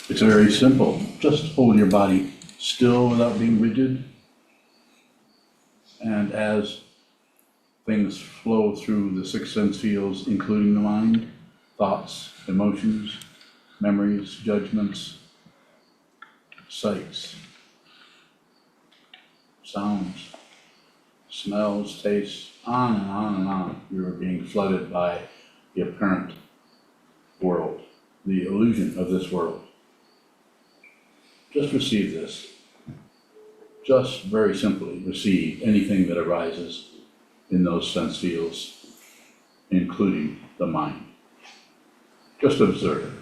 It's very simple. Just hold your body still without being rigid. And as things flow through the six sense fields, including the mind, thoughts, emotions, memories, judgments, sights, sounds, smells, tastes, on and on and on. You're being flooded by the apparent world, the illusion of this world. Just receive this. Just very simply receive anything that arises in those sense fields, including the mind. Just observe.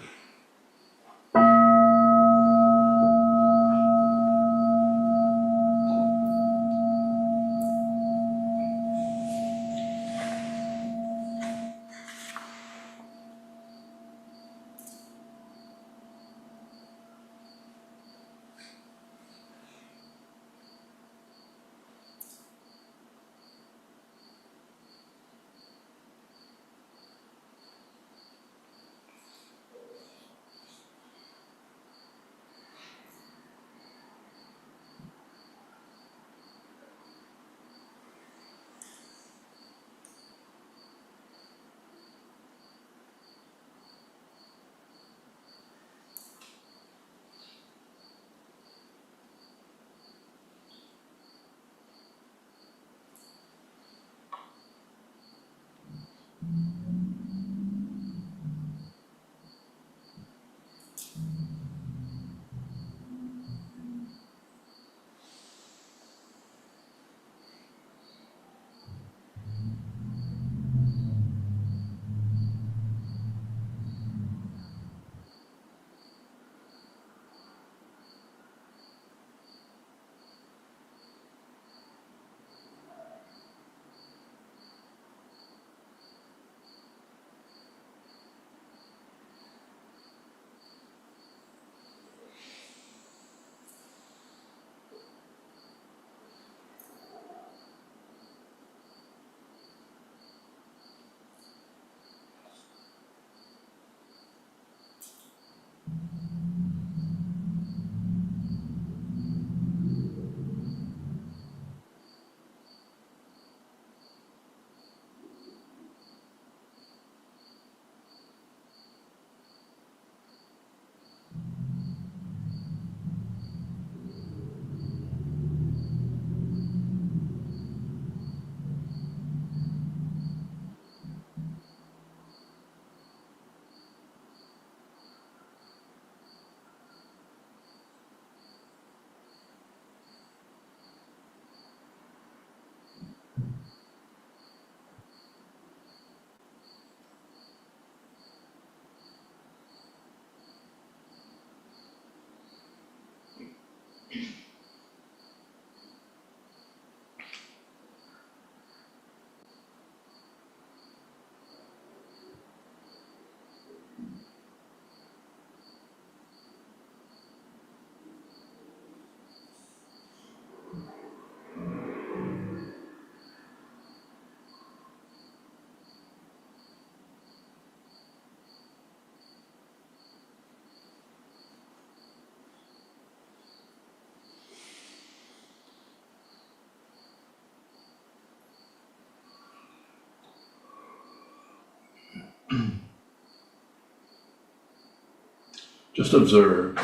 Just observe.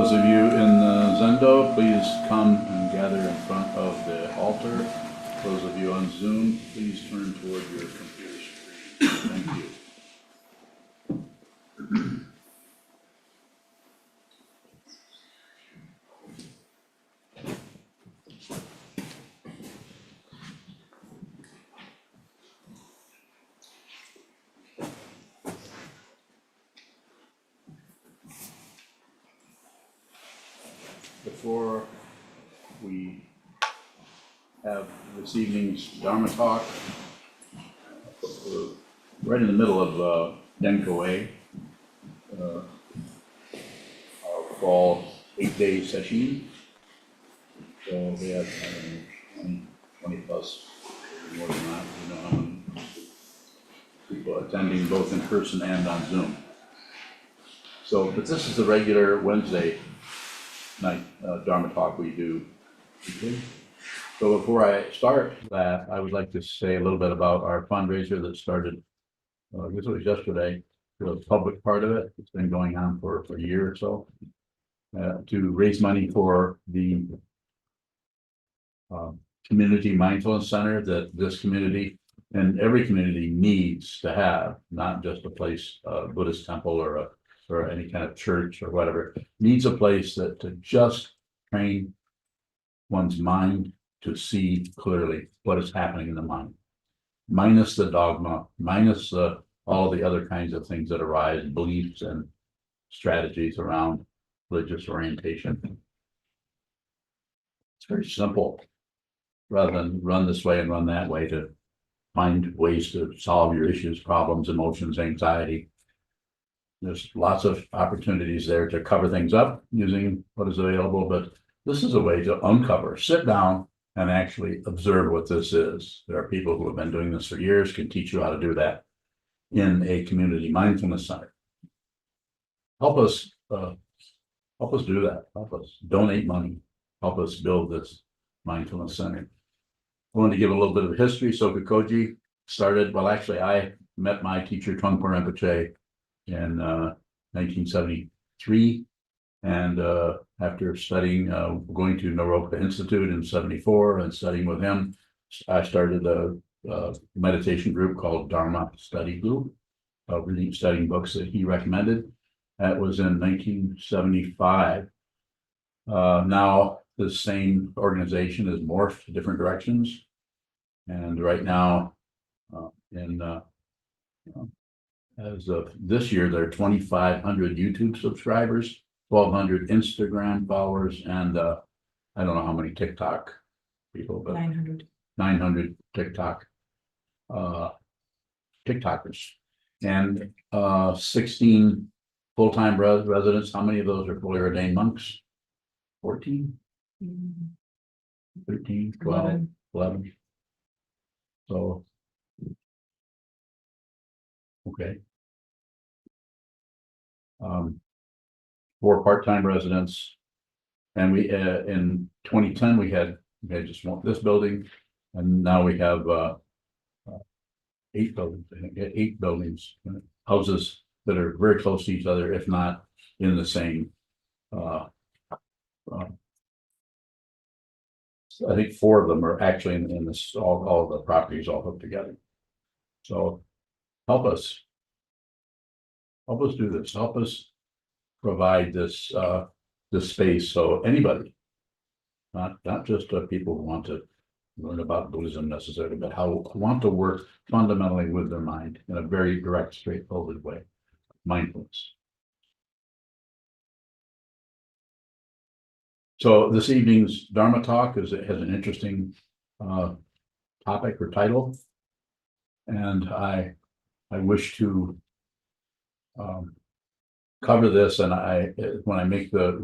Those of you in Zendo, please come and gather in front of the altar. Those of you on Zoom, please turn toward your computer screen. Thank you. Before we have this evening's Dharma talk, we're right in the middle of Denko A, our fall 8-day session. So we have 20 plus, more than that, you know, how many people attending both in person and on Zoom. So, but this is the regular Wednesday night Dharma talk we do. Okay. So before I start that, I would like to say a little bit about our fundraiser that started, this was yesterday, the public part of it. It's been going on for a year or so, to raise money for the community mindfulness center that this community and every community needs to have, not just a place, a Buddhist temple or any kind of church or whatever, needs a place that to just train one's mind to see clearly what is happening in the mind, minus the dogma, minus all the other kinds of things that arise, beliefs and strategies around religious orientation. It's very simple, rather than run this way and run that way to find ways to solve your issues, problems, emotions, anxiety. There's lots of opportunities there to cover things up using what is available, but this is a way to uncover, sit down and actually observe what this is. There are people who have been doing this for years, can teach you how to do that in a community mindfulness center. Help us do that. Help us donate money. Help us build this mindfulness center. I want to give a little bit of history. Sokukoji started, well, actually, I met my teacher, Trungpa Rinpoche, in 1973. And after studying, going to Naropa Institute in 74 and studying with him, I started a meditation group called Dharma Study Group, reading, studying books that he recommended. That was in 1975. Now the same organization has morphed to different directions. And right now, as of this year, there are 2,500 YouTube subscribers, 1,200 Instagram followers, and I don't know how many TikTok people, but 900 TikTok TikTokers, and 16 full-time residents. How many of those are fully ordained monks? 14, 13, 12, 11. So, okay. 4 part-time residents, and we in 2010 we had just this building, and now we have 8 buildings. I think 8 buildings, houses that are very close to each other, if not in the same. I think 4 of them are actually in this, all the properties all hooked together. So help us do this. Help us provide this this space so anybody, not just people who want to learn about Buddhism necessarily, but how want to work fundamentally with their mind in a very direct, straightforward way. Mindfulness. So this evening's Dharma talk has an interesting topic or title, and I wish to cover this, and when I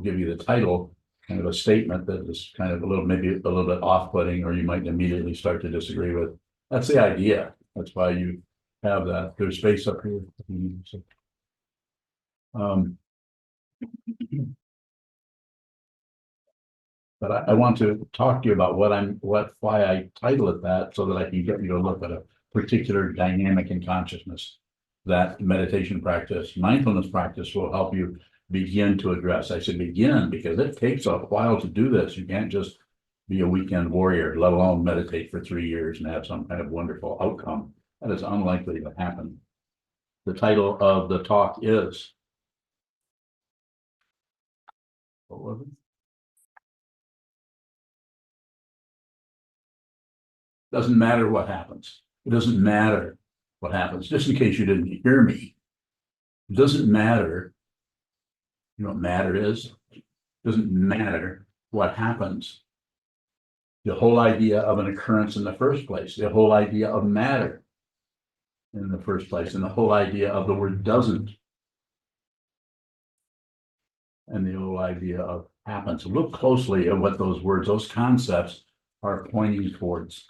give you the title, kind of a statement that is kind of maybe a little bit off-putting, or you might immediately start to disagree with. That's the idea. That's why you have that. There's space up here. But I want to talk to you about why I title it that, so that I can get you to look at a particular dynamic in consciousness. That meditation practice, mindfulness practice, will help you begin to address. I said begin because it takes a while to do this. You can't just be a weekend warrior, let alone meditate for 3 years and have some kind of wonderful outcome. That is unlikely to happen. The title of the talk is, what was it? Doesn't matter what happens. It doesn't matter what happens. Just in case you didn't hear me, it doesn't matter. You know what matter is? It doesn't matter what happens. The whole idea of an occurrence in the first place, the whole idea of matter in the first place, and the whole idea of the word doesn't, and the whole idea of happens. Look closely at what those words, those concepts are pointing towards.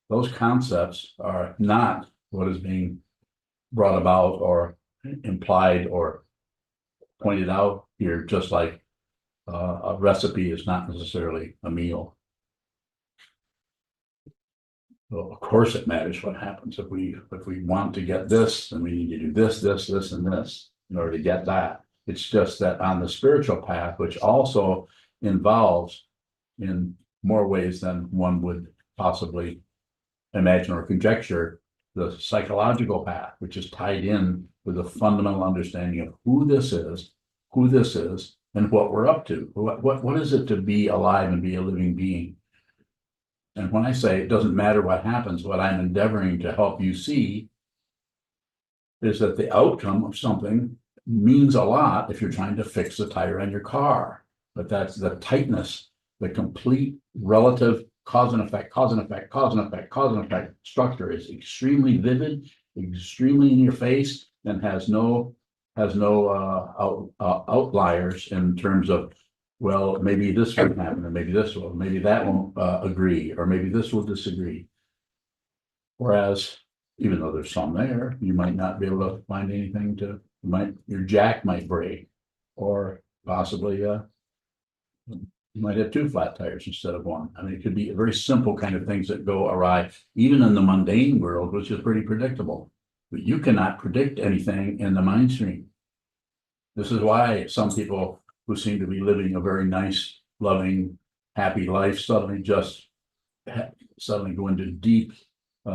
Those concepts are not what is being brought about or implied or pointed out here, just like a recipe is not necessarily a meal. Well, of course it matters what happens. If we want to get this, then we need to do this, this, this, and this in order to get that. It's just that on the spiritual path, which also involves in more ways than one would possibly imagine or conjecture, the psychological path, which is tied in with a fundamental understanding of who this is, and what we're up to. What is it to be alive and be a living being? And when I say it doesn't matter what happens, what I'm endeavoring to help you see is that the outcome of something means a lot if you're trying to fix the tire on your car. But that's the tightness, the complete relative cause and effect structure is extremely vivid, extremely in your face, and has no outliers in terms of, well, maybe this will happen, or maybe this will, maybe that won't agree, or maybe this will disagree. Whereas, even though there's some there, you might not be able to find anything your jack might break, or possibly you might have 2 flat tires instead of 1. I mean, it could be very simple kind of things that go awry, even in the mundane world, which is pretty predictable. But you cannot predict anything in the mind stream. This is why some people who seem to be living a very nice, loving, happy life suddenly go into deep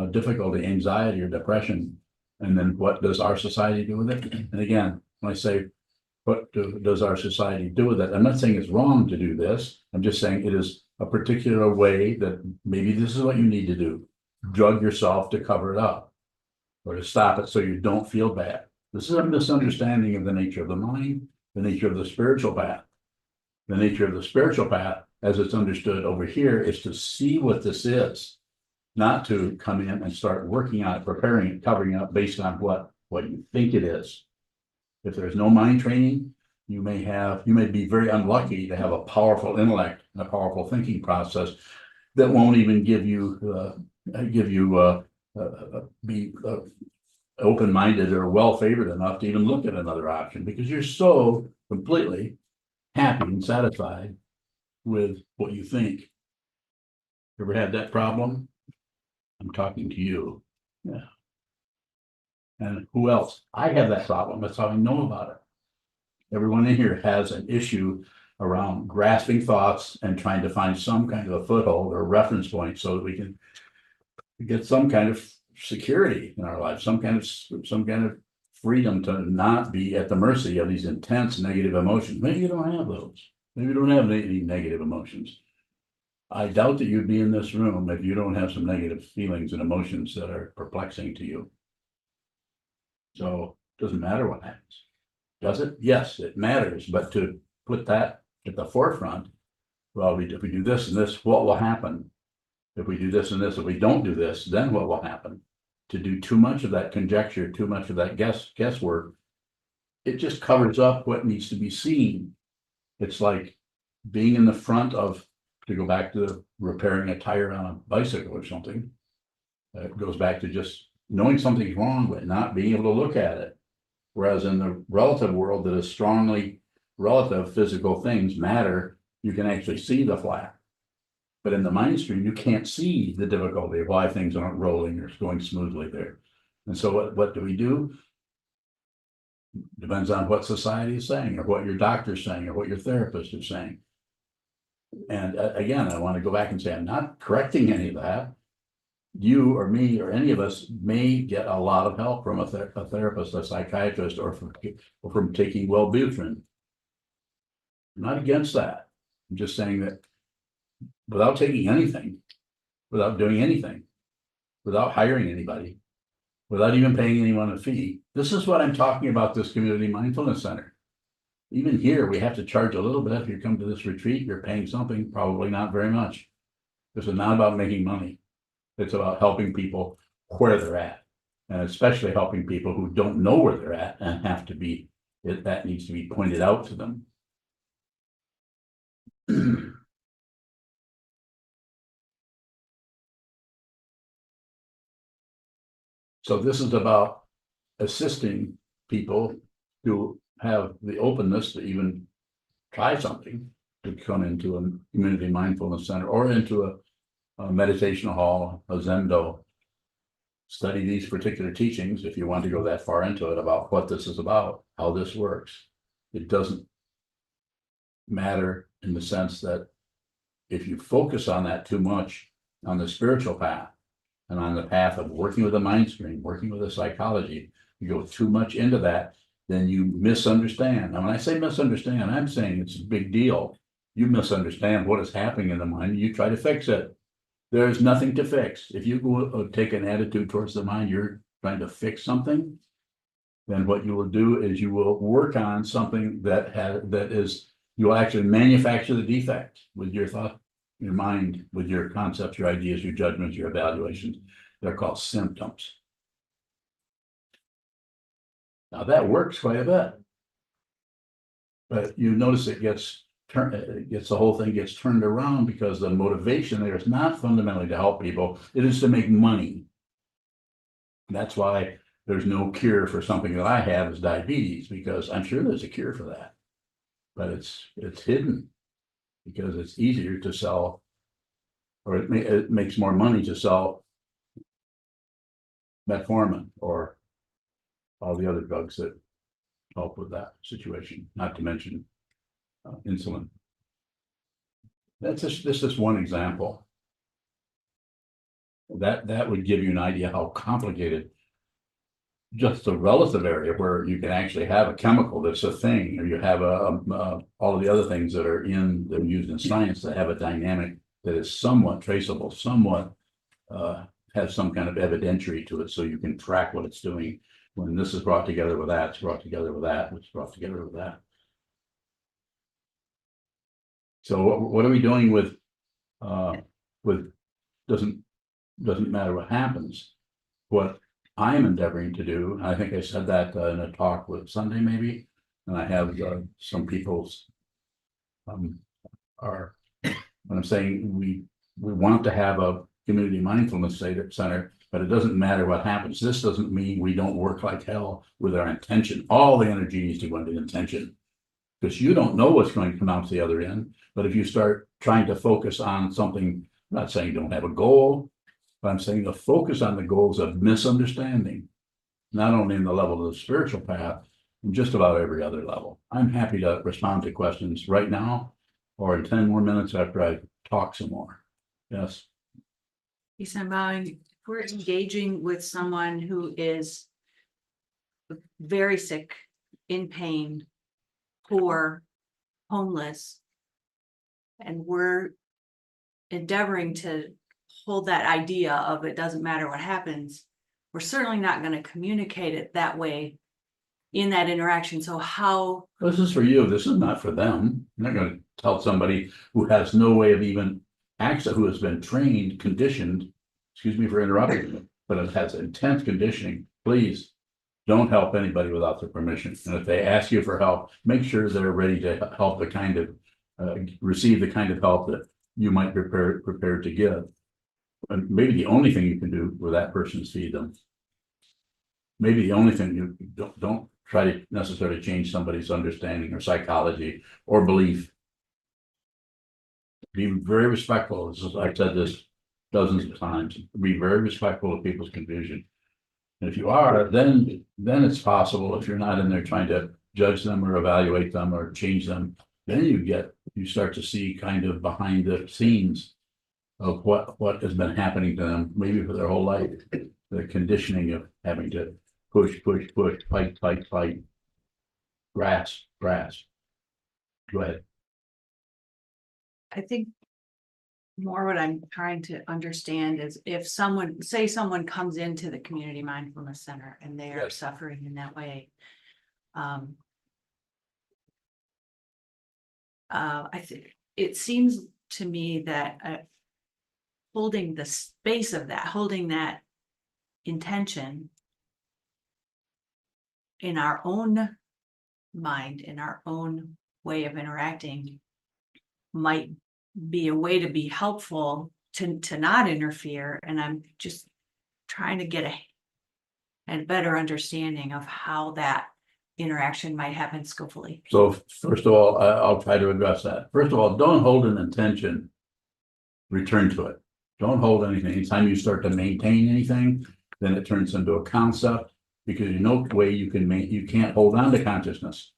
difficulty, anxiety, or depression. And then what does our society do with it? And again, when I say, what does our society do with it? I'm not saying it's wrong to do this. I'm just saying it is a particular way that maybe this is what you need to do. Drug yourself to cover it up or to stop it so you don't feel bad. This is a misunderstanding of the nature of the mind, the nature of the spiritual path. The nature of the spiritual path, as it's understood over here, is to see what this is, not to come in and start working on it, preparing it, covering it up based on what you think it is. If there's no mind training, you may be very unlucky to have a powerful intellect and a powerful thinking process that won't even be open-minded or well-favored enough to even look at another option, because you're so completely happy and satisfied with what you think. Ever had that problem? I'm talking to you. Yeah. And who else? I have that problem. That's how I know about it. Everyone in here has an issue around grasping thoughts and trying to find some kind of a foothold or reference point so that we can get some kind of security in our life, some kind of freedom to not be at the mercy of these intense negative emotions. Maybe you don't have those. Maybe you don't have any negative emotions. I doubt that you'd be in this room if you don't have some negative feelings and emotions that are perplexing to you. So it doesn't matter what happens. Does it? Yes, it matters. But to put that at the forefront, well, if we do this and this, what will happen? If we do this and this, if we don't do this, then what will happen? To do too much of that conjecture, too much of that guesswork, it just covers up what needs to be seen. It's like being in the front of, to go back to repairing a tire on a bicycle or something. It goes back to just knowing something's wrong, but not being able to look at it. Whereas in the relative world that is strongly relative, physical things matter, you can actually see the flat. But in the mind stream, you can't see the difficulty of why things aren't rolling or going smoothly there. And so what do? Depends on what society is saying, or what your doctor's saying, or what your therapist is saying. And again, I want to go back and say, I'm not correcting any of that. You or me or any of us may get a lot of help from a therapist, a psychiatrist, or from taking Wellbutrin. I'm not against that. I'm just saying that without taking anything, without doing anything, without hiring anybody, without even paying anyone a fee, this is what I'm talking about, this Community Mindfulness Center. Even here, we have to charge a little bit. If you come to this retreat, you're paying something, probably not very much. This is not about making money. It's about helping people where they're at, and especially helping people who don't know where they're at and have to be, that needs to be pointed out to them. So this is about assisting people who have the openness to even try something, to come into a community mindfulness center or into a meditation hall, a Zendo, study these particular teachings, if you want to go that far into it, about what this is about, how this works. It doesn't matter in the sense that if you focus on that too much, on the spiritual path and on the path of working with the mind stream, working with the psychology, you go too much into that, then you misunderstand. And when I say misunderstand, I'm saying it's a big deal. You misunderstand what is happening in the mind, you try to fix it. There's nothing to fix. If you go take an attitude towards the mind, you're trying to fix something, then what you will do is you will work on something you will actually manufacture the defect with your thought, your mind, with your concepts, your ideas, your judgments, your evaluations. They're called symptoms. Now that works quite a bit, but you notice it gets the whole thing gets turned around because the motivation there is not fundamentally to help people. It is to make money. That's why there's no cure for something that I have is diabetes, because I'm sure there's a cure for that, but it's hidden because it's easier to sell, or it makes more money to sell metformin or all the other drugs that help with that situation, not to mention insulin. This is one example. That would give you an idea how complicated just the relative area where you can actually have a chemical that's a thing, or you have all of the other things that are used in science that have a dynamic that is somewhat traceable, somewhat has some kind of evidentiary to it, so you can track what it's doing. When this is brought together with that, it's brought together with that, it's brought together with that. So what are we doing with doesn't matter what happens. What I'm endeavoring to do, I think I said that in a talk with Sunday maybe, and I have some people's when I'm saying we want to have a community mindfulness center, but it doesn't matter what happens. This doesn't mean we don't work like hell with our intention. All the energy needs to go into intention, because you don't know what's going to come out the other end. But if you start trying to focus on something, I'm not saying don't have a goal, but I'm saying to focus on the goals of misunderstanding, not only in the level of the spiritual path, in just about every other level. I'm happy to respond to questions right now or in 10 more minutes after I talk some more. Yes. If we're engaging with someone who is very sick, in pain, poor, homeless, and we're endeavoring to hold that idea of it doesn't matter what happens, we're certainly not going to communicate it that way in that interaction. So how? This is for you. This is not for them. I'm not going to tell somebody who has no way of even access, who has been trained, conditioned, excuse me for interrupting you, but it has intense conditioning. Please don't help anybody without their permission. And if they ask you for help, make sure they're ready to help receive the kind of help that you might be prepared to give. And maybe the only thing you can do with that person is feed them. Maybe the only thing you don't try to necessarily change somebody's understanding or psychology or belief. Be very respectful. I've said this dozens of times. Be very respectful of people's confusion. And if you are, then it's possible, if you're not in there trying to judge them or evaluate them or change them, then you start to see kind of behind the scenes of what has been happening to them, maybe for their whole life, the conditioning of having to push, fight, grasp. Go ahead. I think more what I'm trying to understand is if someone, say someone comes into the Community Mindfulness Center and they are Yes. suffering in that way. I think it seems to me that holding the space of that, holding that intention in our own mind, in our own way of interacting, might be a way to be helpful to not interfere. And I'm just trying to get a better understanding of how that interaction might happen skillfully. So first of all, I'll try to address that. First of all, don't hold an intention. Return to it. Don't hold anything. Anytime you start to maintain anything, then it turns into a concept, because you know the way you can't hold on to consciousness.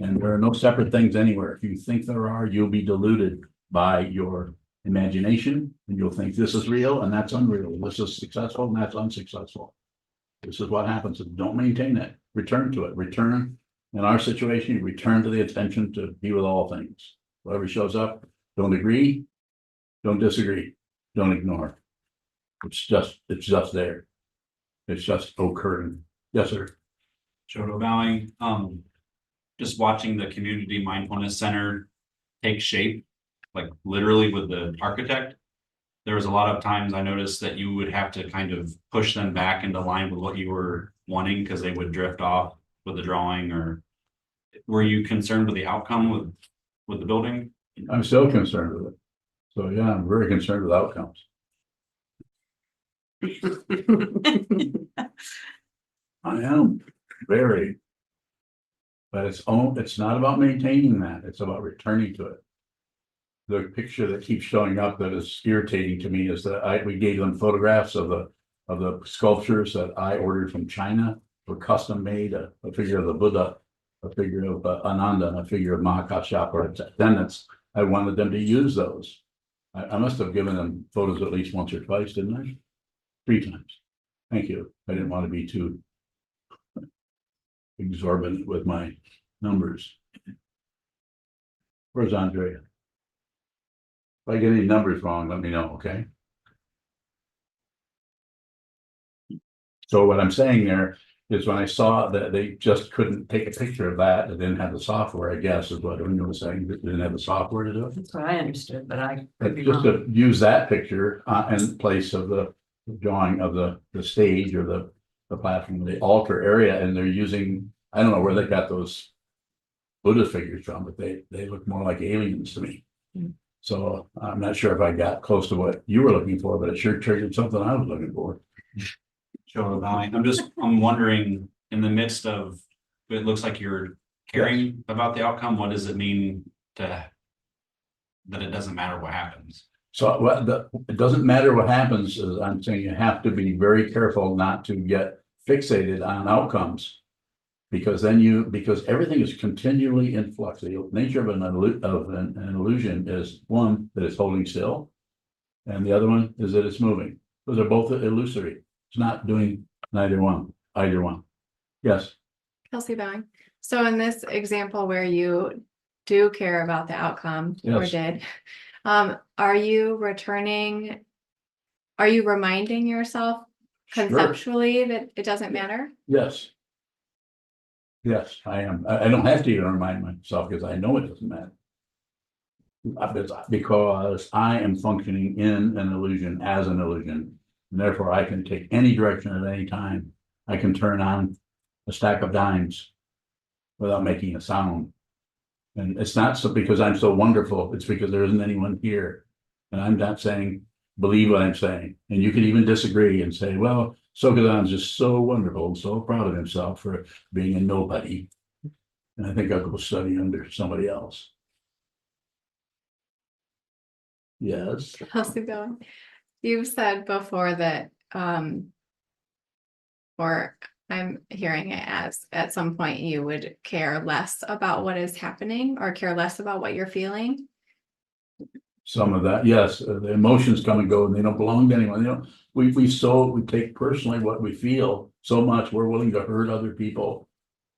And there are no separate things anywhere. If you think there are, you'll be deluded by your imagination, and you'll think this is real and that's unreal. This is successful and that's unsuccessful. This is what happens. Don't maintain it. Return to it. Return. In our situation, you return to the attention to be with all things. Whatever shows up, don't agree, don't disagree, don't ignore. It's just there. It's just occurring. Yes, sir. Shoto bowing, just watching the Community Mindfulness Center take shape, like literally with the architect. There was a lot of times I noticed that you would have to kind of push them back into line with what you were wanting, because they would drift off with the drawing. Or were you concerned with the outcome with the building? I'm still concerned with it. So yeah, I'm very concerned with outcomes. I am very. But it's not about maintaining that. It's about returning to it. The picture that keeps showing up that is irritating to me is that we gave them photographs of the sculptures that I ordered from China, were custom made, a figure of the Buddha, a figure of Ananda, and a figure of Mahakashyapa or its attendants. I wanted them to use those. I must have given them photos at least once or twice, didn't I? 3 times. Thank you. I didn't want to be too exorbitant with my numbers. Where's Andrea? If I get any numbers wrong, let me know, okay? So what I'm saying there is, when I saw that they just couldn't take a picture of that, they didn't have the software, I guess, is what Una was saying, they didn't have the software to do it. That's what I understood, but I could But be just wrong. to use that picture in place of the drawing of the stage or the platform, the altar area, and they're using, I don't know where they got those Buddha figures from, but they look more like aliens to me. So I'm not sure if I got close to what you were looking for, but it sure triggered something I was looking for. Shoto bowing. I'm wondering, in the midst of, it looks like you're caring about the outcome. What does it mean that it doesn't matter what happens? So it doesn't matter what happens, is I'm saying you have to be very careful not to get fixated on outcomes. Because everything is continually in flux. The nature of an illusion is, one, that it's holding still, and the other one is that it's moving. Those are both illusory. It's not doing either one. Yes. Kelsey bowing. So in this example where you do care about the outcome, or Yes. did, are you reminding yourself Sure. conceptually that it doesn't matter? Yes. Yes, I am. I don't have to even remind myself, because I know it doesn't matter. Because I am functioning in an illusion as an illusion. And therefore I can take any direction at any time. I can turn on a stack of dimes without making a sound. And it's not so because I'm so wonderful, it's because there isn't anyone here. And I'm not saying, believe what I'm saying. And you can even disagree and say, well, Sokuzan's just so wonderful and so proud of himself for being a nobody. And I think I'll go study under somebody else. Yes. Kelsey bowing. You've said before that Or I'm hearing it as at some point you would care less about what is happening or care less about what you're feeling. Some of that, yes, the emotions come and go and they don't belong to anyone, you know, we take personally what we feel so much, we're willing to hurt other people.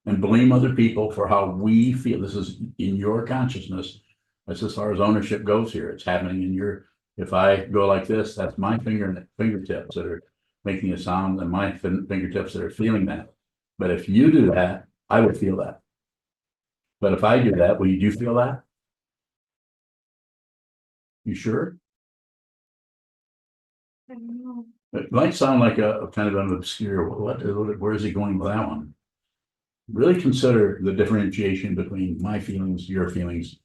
And blame other people for how we feel. This is in your consciousness. That's as far as ownership goes here. It's happening in your, if I go like this, that's my fingertips that are making a sound and my fingertips that are feeling that. But if you do that, I would feel that. But if I do that, will you feel that? You sure? I don't know. It might sound like a kind of an obscure, where is he going with that one? Really consider the differentiation between my feelings, your feelings,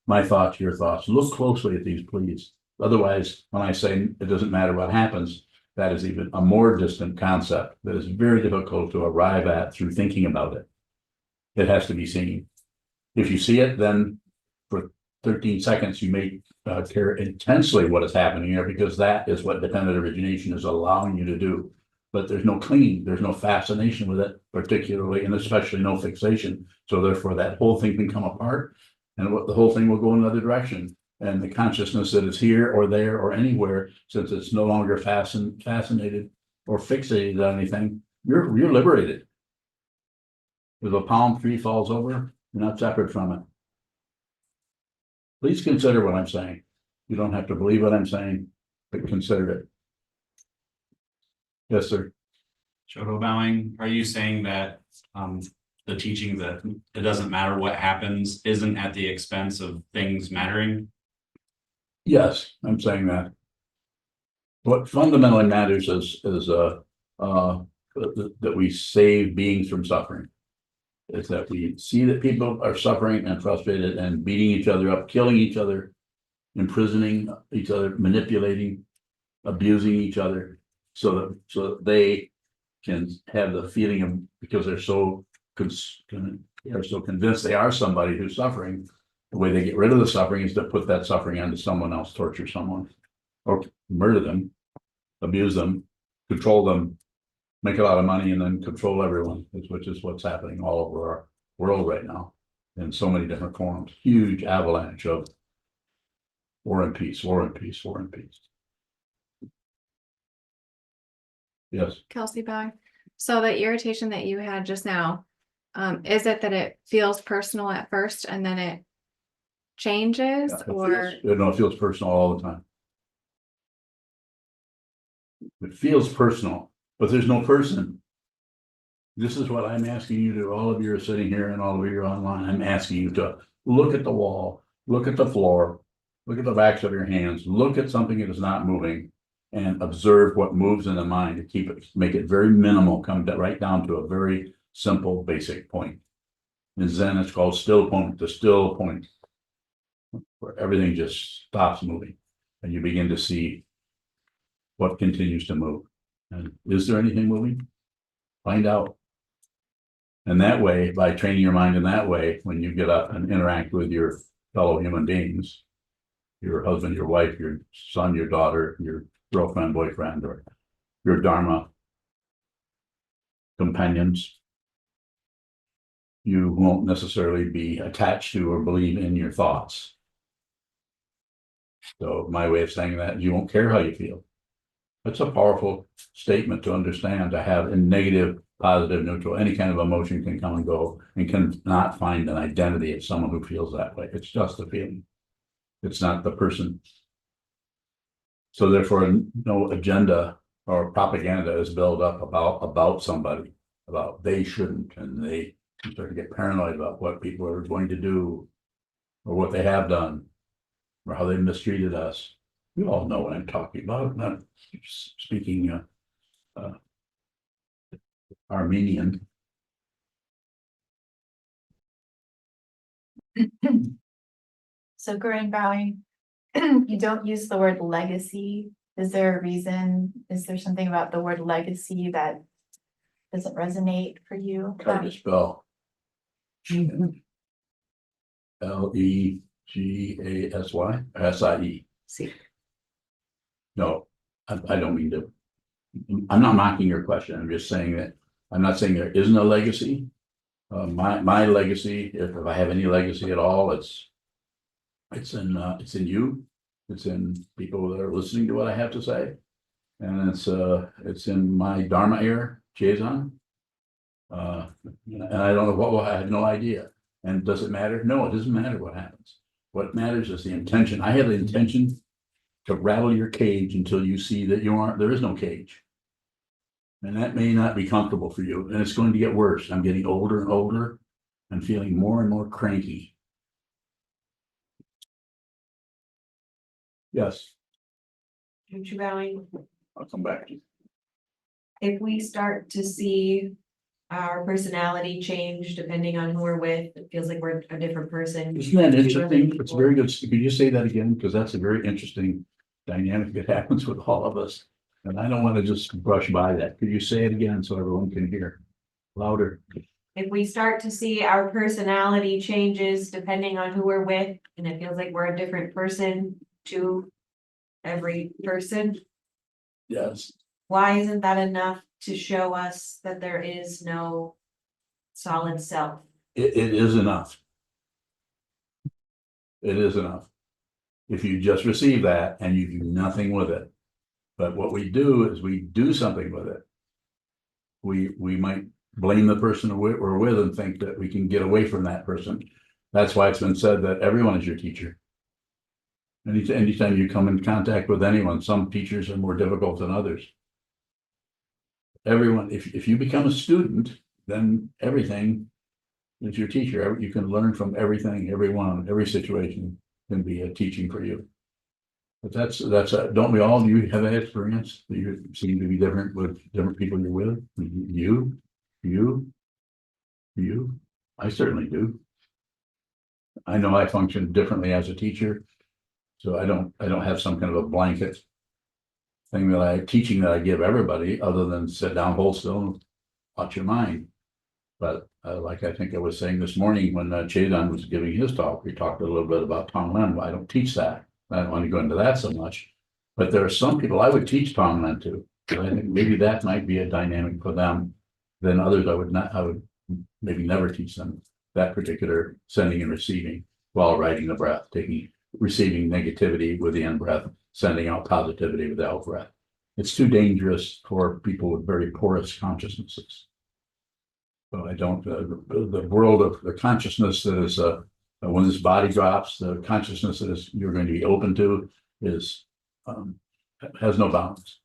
my thoughts, your thoughts. Look closely at these, please. Otherwise, when I say it doesn't matter what happens, that is even a more distant concept that is very difficult to arrive at through thinking about it. It has to be seen. If you see it, then for 13 seconds, you may care intensely what is happening here, because that is what dependent origination is allowing you to do. But there's no clinging, there's no fascination with it, particularly, and especially no fixation. So therefore, that whole thing can come apart, and the whole thing will go in another direction. And the consciousness that is here or there or anywhere, since it's no longer fascinated or fixated on anything, you're liberated. If a palm tree falls over, you're not separate from it. Please consider what I'm saying. You don't have to believe what I'm saying, but consider it. Yes, sir. Shoto bowing, are you saying that the teaching that it doesn't matter what happens isn't at the expense of things mattering? Yes, I'm saying that. What fundamentally matters is that we save beings from suffering. Is that we see that people are suffering and frustrated and beating each other up, killing each other, imprisoning each other, manipulating, abusing each other, so that they can have the feeling of, because they're so convinced they are somebody who's suffering. The way they get rid of the suffering is to put that suffering onto someone else, torture someone, or murder them, abuse them, control them, make a lot of money, and then control everyone, which is what's happening all over our world right now in so many different forms. Huge avalanche of war and peace, war and peace, war and peace. Yes. Kelsey bowing. So the irritation that you had just now, is it that it feels personal at first and then it changes, or? No, it feels personal all the time. It feels personal, but there's no person. This is what I'm asking you to, all of you are sitting here and all of you are online. I'm asking you to look at the wall, look at the floor, look at the backs of your hands, look at something that is not moving, and observe what moves in the mind to keep it, make it very minimal, come right down to a very simple, basic point. In Zen, it's called still point, the still point, where everything just stops moving and you begin to see what continues to move. And is there anything moving? Find out. And that way, by training your mind in that way, when you get up and interact with your fellow human beings, your husband, your wife, your son, your daughter, your girlfriend, boyfriend, or your Dharma companions, you won't necessarily be attached to or believe in your thoughts. So my way of saying that, you won't care how you feel. That's a powerful statement to understand, to have in negative, positive, neutral, any kind of emotion can come and go and can not find an identity of someone who feels that way. It's just a feeling. It's not the person. So therefore, no agenda or propaganda is built up about somebody, about they shouldn't, and they start to get paranoid about what people are going to do or what they have done or how they mistreated us. You all know what I'm talking about. I'm not speaking Armenian. So Corinne bowing, you don't use the word legacy. Is there a reason? Is there something about the word legacy that doesn't resonate for you? Hard to spell. Legasy, SIE. See, No, I don't mean to I'm not mocking your question. I'm just saying that, I'm not saying there isn't a legacy. My legacy, if I have any legacy at all, it's in you. It's in people that are listening to what I have to say. And it's in my Dharma ear, Jason. And I don't know I have no idea. And does it matter? No, it doesn't matter what happens. What matters is the intention. I have the intention to rattle your cage until you see that there is no cage. And that may not be comfortable for you, and it's going to get worse. I'm getting older and older and feeling more and more cranky. Yes, Future Valley, I'll come back to you. if we start to see our personality change depending on who we're with, it feels like we're a different person. Isn't that interesting? It's very good. Could you say that again? Because that's a very interesting dynamic that happens with all of us. And I don't want to just brush by that. Could you say it again so everyone can hear louder? If we start to see our personality changes depending on who we're with, and it feels like we're a different person to every person, Yes. why isn't that enough to show us that there is no solid self? It is enough. It is enough. If you just receive that and you do nothing with it. But what we do is we do something with it. We might blame the person we're with and think that we can get away from that person. That's why it's been said that everyone is your teacher. Anytime you come in contact with anyone, some teachers are more difficult than others. Everyone, if you become a student, then everything is your teacher. You can learn from everything, everyone, every situation can be a teaching for you. But don't we all, do you have that experience? Do you seem to be different with different people you're with? You, I certainly do. I know I function differently as a teacher. So I don't have some kind of a blanket thing teaching that I give everybody, other than sit down, hold still, and watch your mind. But like I think I was saying this morning when Chedan was giving his talk, we talked a little bit about Tonglen. I don't teach that. I don't want to go into that so much. But there are some people I would teach Tonglen to. So I think maybe that might be a dynamic for them. Then others I would maybe never teach them that particular sending and receiving while riding the breath, receiving negativity with the in breath, sending out positivity with the out breath. It's too dangerous for people with very porous consciousnesses. So I don't, the world of the consciousness that is, when this body drops, the consciousness that you're going to be open to is, has no bounds,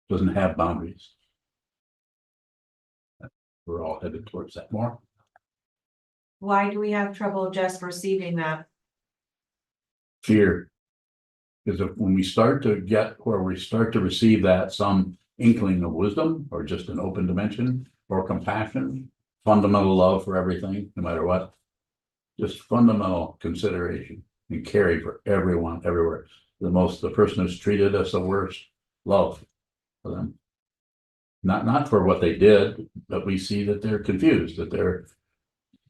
doesn't have boundaries. We're all headed towards that more. Why do we have trouble just receiving that? Fear. Because when we start to get where we start to receive that, some inkling of wisdom or just an open dimension or compassion, fundamental love for everything, no matter what, just fundamental consideration and caring for everyone, everywhere. The person who's treated us the worst, love for them. Not for what they did, but we see that they're confused, that they're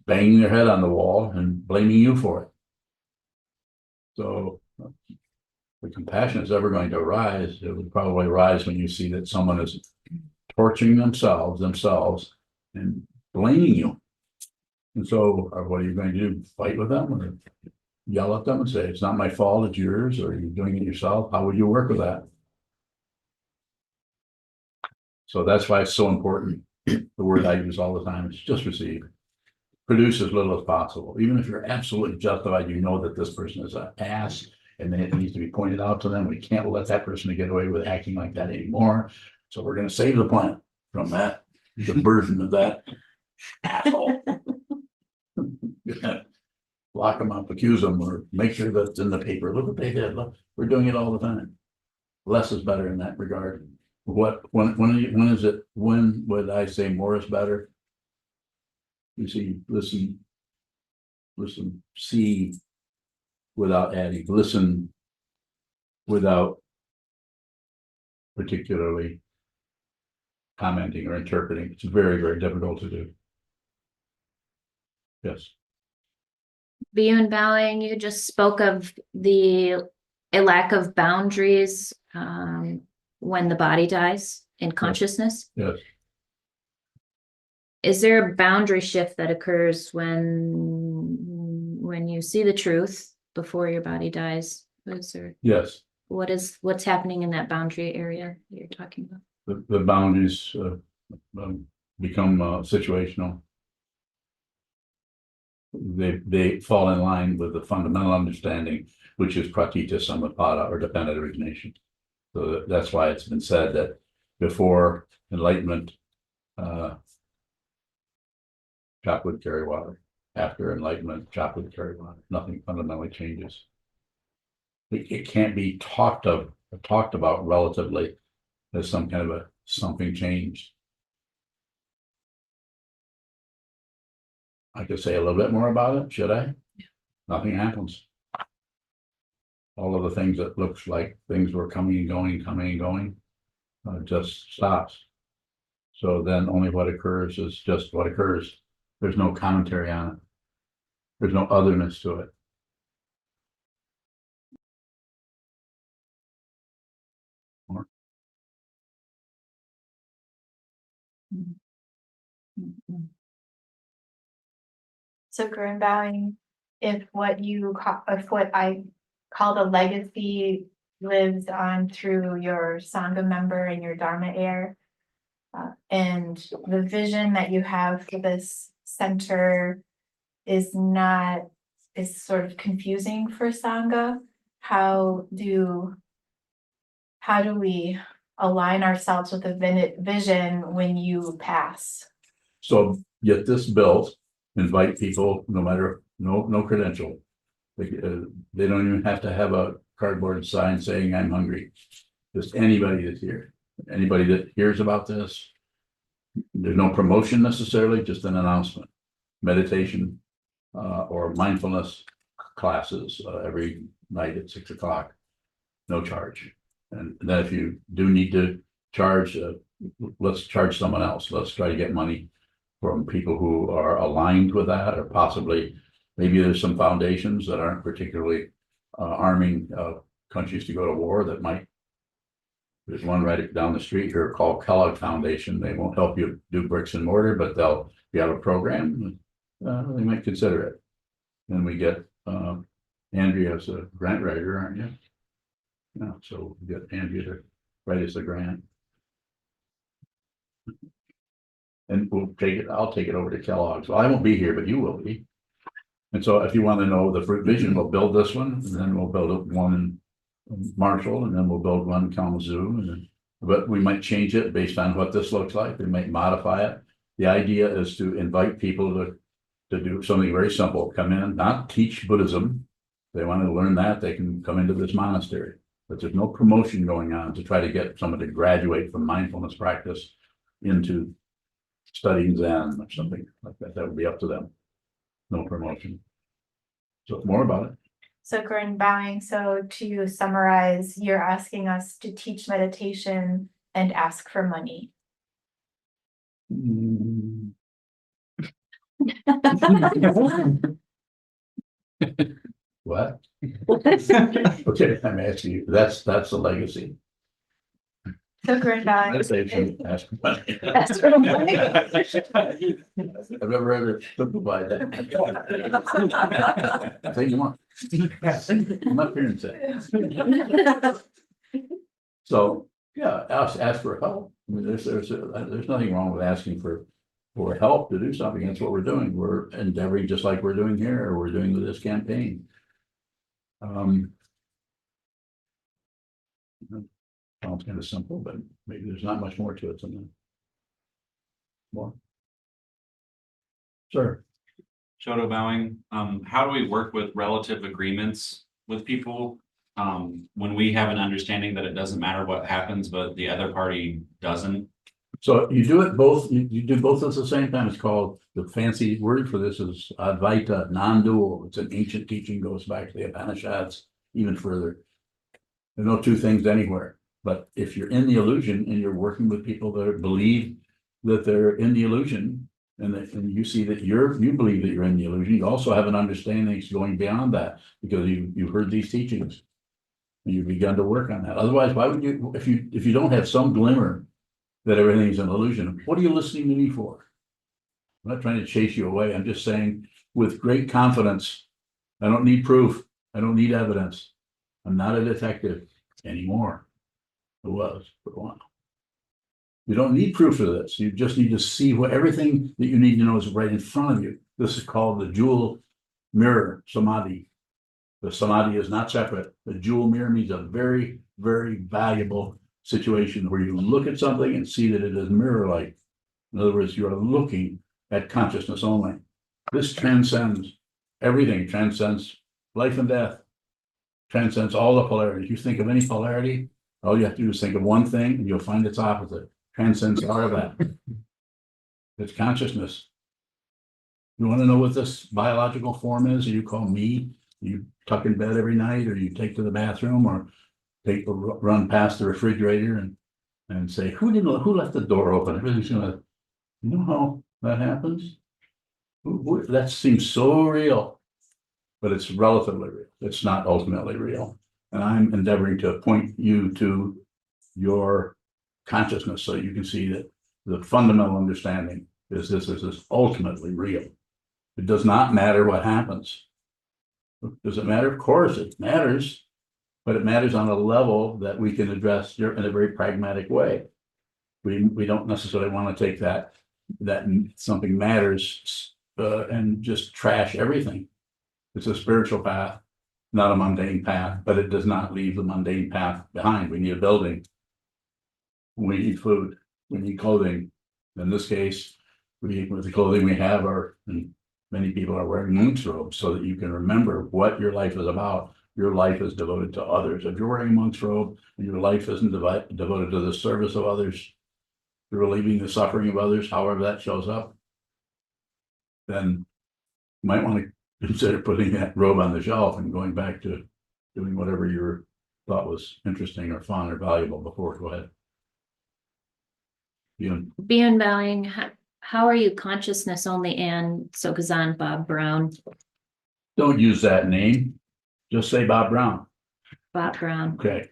banging their head on the wall and blaming you for it. So the compassion is ever going to rise. It would probably rise when you see that someone is torturing themselves and blaming you. And so what are you going to do? Fight with them or yell at them and say, it's not my fault, it's yours, or you're doing it yourself? How would you work with that? So that's why it's so important. The word I use all the time is just receive. Produce as little as possible. Even if you're absolutely justified, you know that this person is an ass and then it needs to be pointed out to them. We can't let that person get away with acting like that anymore. So we're going to save the planet from that, the version of that asshole. Lock them up, accuse them, or make sure that's in the paper. Look what they did. Look, we're doing it all the time. Less is better in that regard. When would I say more is better? You see, listen, see without adding, listen without particularly commenting or interpreting. It's very, very difficult to do. Yes. Beyond bowing, you just spoke of a lack of boundaries when the body dies. in consciousness. Yes, Is there a boundary shift that occurs when you see the truth before your body dies? Is there, yes, what's happening in that boundary area you're talking about? the boundaries become situational. They fall in line with the fundamental understanding, which is pratitya samutpada, or dependent origination. So that's why it's been said that before enlightenment, chop would carry water. After enlightenment, chop would carry water. Nothing fundamentally changes. It can't be talked about relatively as some kind of something changed. I could say a little bit more about it, should I? Yeah. Nothing happens. All of the things that looks like things were coming and going, just stops. So then only what occurs is just what occurs. There's no commentary on it. There's no otherness to it. So Gurren bowing, if what I call the legacy lives on through your Sangha member and your Dharma heir, and the vision that you have for this center is sort of confusing for Sangha, how do we align ourselves with the vision when you pass? So get this built, invite people, no matter, no credential. They don't even have to have a cardboard sign saying I'm hungry. Just anybody that's here, anybody that hears about this. There's no promotion necessarily, just an announcement. Meditation or mindfulness classes every night at 6 o'clock, no charge. And then if you do need to charge, let's charge someone else. Let's try to get money from people who are aligned with that, or possibly maybe there's some foundations that aren't particularly arming countries to go to war that might. There's one right down the street here called Kellogg Foundation. They won't help you do bricks and mortar, but if you have a program, they might consider it. And we get Andrea as a grant writer, aren't you? Yeah, so we get Andrea to write us a grant. And I'll take it over to Kellogg's. Well, I won't be here, but you will be. And so if you want to know the fruit vision, we'll build this one, and then we'll build one in Marshall, and then we'll build one in Kalamazoo, but we might change it based on what this looks like. We might modify it. The idea is to invite people to do something very simple. Come in, not teach Buddhism. If they want to learn that, they can come into this monastery. But there's no promotion going on to try to get someone to graduate from mindfulness practice into studying Zen or something like that. That would be up to them. No promotion. So more about it. So Gurren bowing, so to summarize, you're asking us to teach meditation and ask for money. What? Okay, I'm asking you, that's the legacy. So Gurren bowing. Meditation, ask for money. Ask for money. I've never heard it simplified that. Say you want. I'm up here and say. So, yeah, ask for help. I mean, there's nothing wrong with asking for help to do something. That's what we're doing. We're endeavoring, just like we're doing here, or we're doing with this campaign. Sounds kind of simple, but maybe there's not much more to it than that. More. Sure. Shoto bowing, how do we work with relative agreements with people? When we have an understanding that it doesn't matter what happens, but the other party doesn't. So you do it both, you do both at the same time. It's called, the fancy word for this is Advaita, non-dual. It's an ancient teaching, goes back to the Upanishads, even further. There's no two things anywhere. But if you're in the illusion and you're working with people that believe that they're in the illusion, and you see that you believe that you're in the illusion, you also have an understanding that's going beyond that, because you've heard these teachings and you've begun to work on that. Otherwise, why would you, if you don't have some glimmer that everything's an illusion. What are you listening to me for? I'm not trying to chase you away. I'm just saying with great confidence, I don't need proof. I don't need evidence. I'm not a detective anymore. I was for a while. You don't need proof of this. You just need to see what everything that you need to know is right in front of you. This is called the jewel mirror samadhi. The samadhi is not separate. The jewel mirror means a very, very valuable situation where you look at something and see that it is mirror-like. In other words, you are looking at consciousness only. This transcends everything, transcends life and death, transcends all the polarities. You think of any polarity, all you have to do is think of one thing and you'll find its opposite. Transcends all of that. It's consciousness. You want to know what this biological form is? You call me, you tuck in bed every night, or you take to the bathroom, or run past the refrigerator and say, who left the door open? Everything's gonna, you know how that happens? That seems so real, but it's relatively real. It's not ultimately real. And I'm endeavoring to point you to your consciousness so you can see that the fundamental understanding is this is ultimately real. It does not matter what happens. Does it matter? Of course it matters, but it matters on a level that we can address in a very pragmatic way. We don't necessarily want to take that something matters and just trash everything. It's a spiritual path, not a mundane path, but it does not leave the mundane path behind. We need a building. We need food. We need clothing. In this case, with the clothing we have and many people are wearing monk's robes so that you can remember what your life is about. Your life is devoted to others. If you're wearing a monk's robe and your life isn't devoted to the service of others, you're relieving the suffering of others, however that shows up, then you might want to consider putting that robe on the shelf and going back to doing whatever you thought was interesting or fun or valuable before. Go ahead. Beyond bowing, how are you consciousness only and Sokuzan Bob Brown? Don't use that name. Just say Bob Brown. Bob Brown. Okay.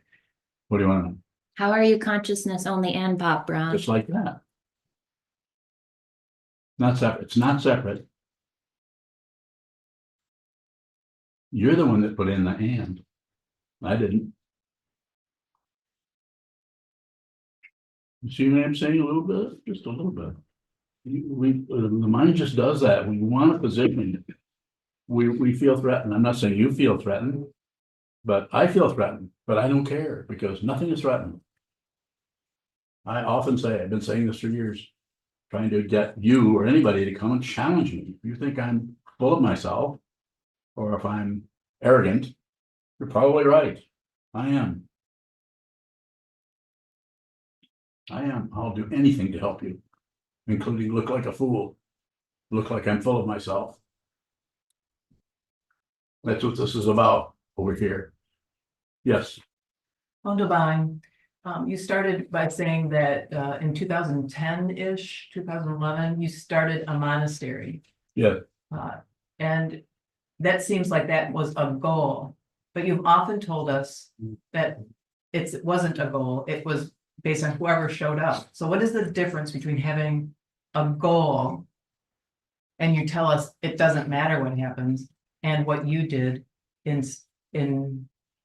What do you want to know? How are you consciousness only and Bob Brown? Just like that. Not separate. It's not separate. You're the one that put in the and. I didn't. You see what I'm saying? A little bit, just a little bit. The mind just does that. We want a position. We feel threatened. I'm not saying you feel threatened, but I feel threatened. But I don't care because nothing is threatened. I often say, I've been saying this for years, trying to get you or anybody to come and challenge me. If you think I'm full of myself, or if I'm arrogant, you're probably right. I am. I'll do anything to help you, including look like a fool, look like I'm full of myself. That's what this is about over here. Yes. Bowing, you started by saying that in 2010-ish, 2011, you started a monastery. Yeah. And that seems like that was a goal, but you've often told us that it wasn't a goal. It was based on whoever showed up. So what is the difference between having a goal and you tell us it doesn't matter what happens and what you did in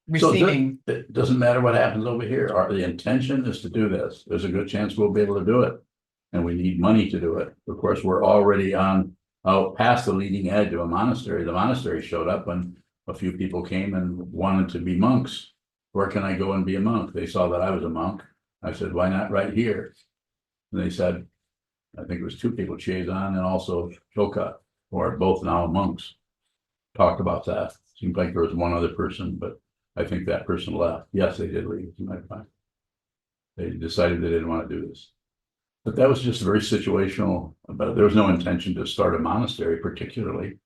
receiving? So it doesn't matter what happens over here. The intention is to do this. There's a good chance we'll be able to do it. And we need money to do it. Of course, we're already out past the leading edge of a monastery. The monastery showed up when a few people came and wanted to be monks. Where can I go and be a monk? They saw that I was a monk. I said, why not right here? And they said, I think it was two people, Chazan and also Shoka, who are both now monks, talked about that. Seems like there was one other person, but I think that person left. Yes, they did leave, as a matter of fact. They decided they didn't want to do this. But that was just very situational. But there was no intention to start a monastery particularly.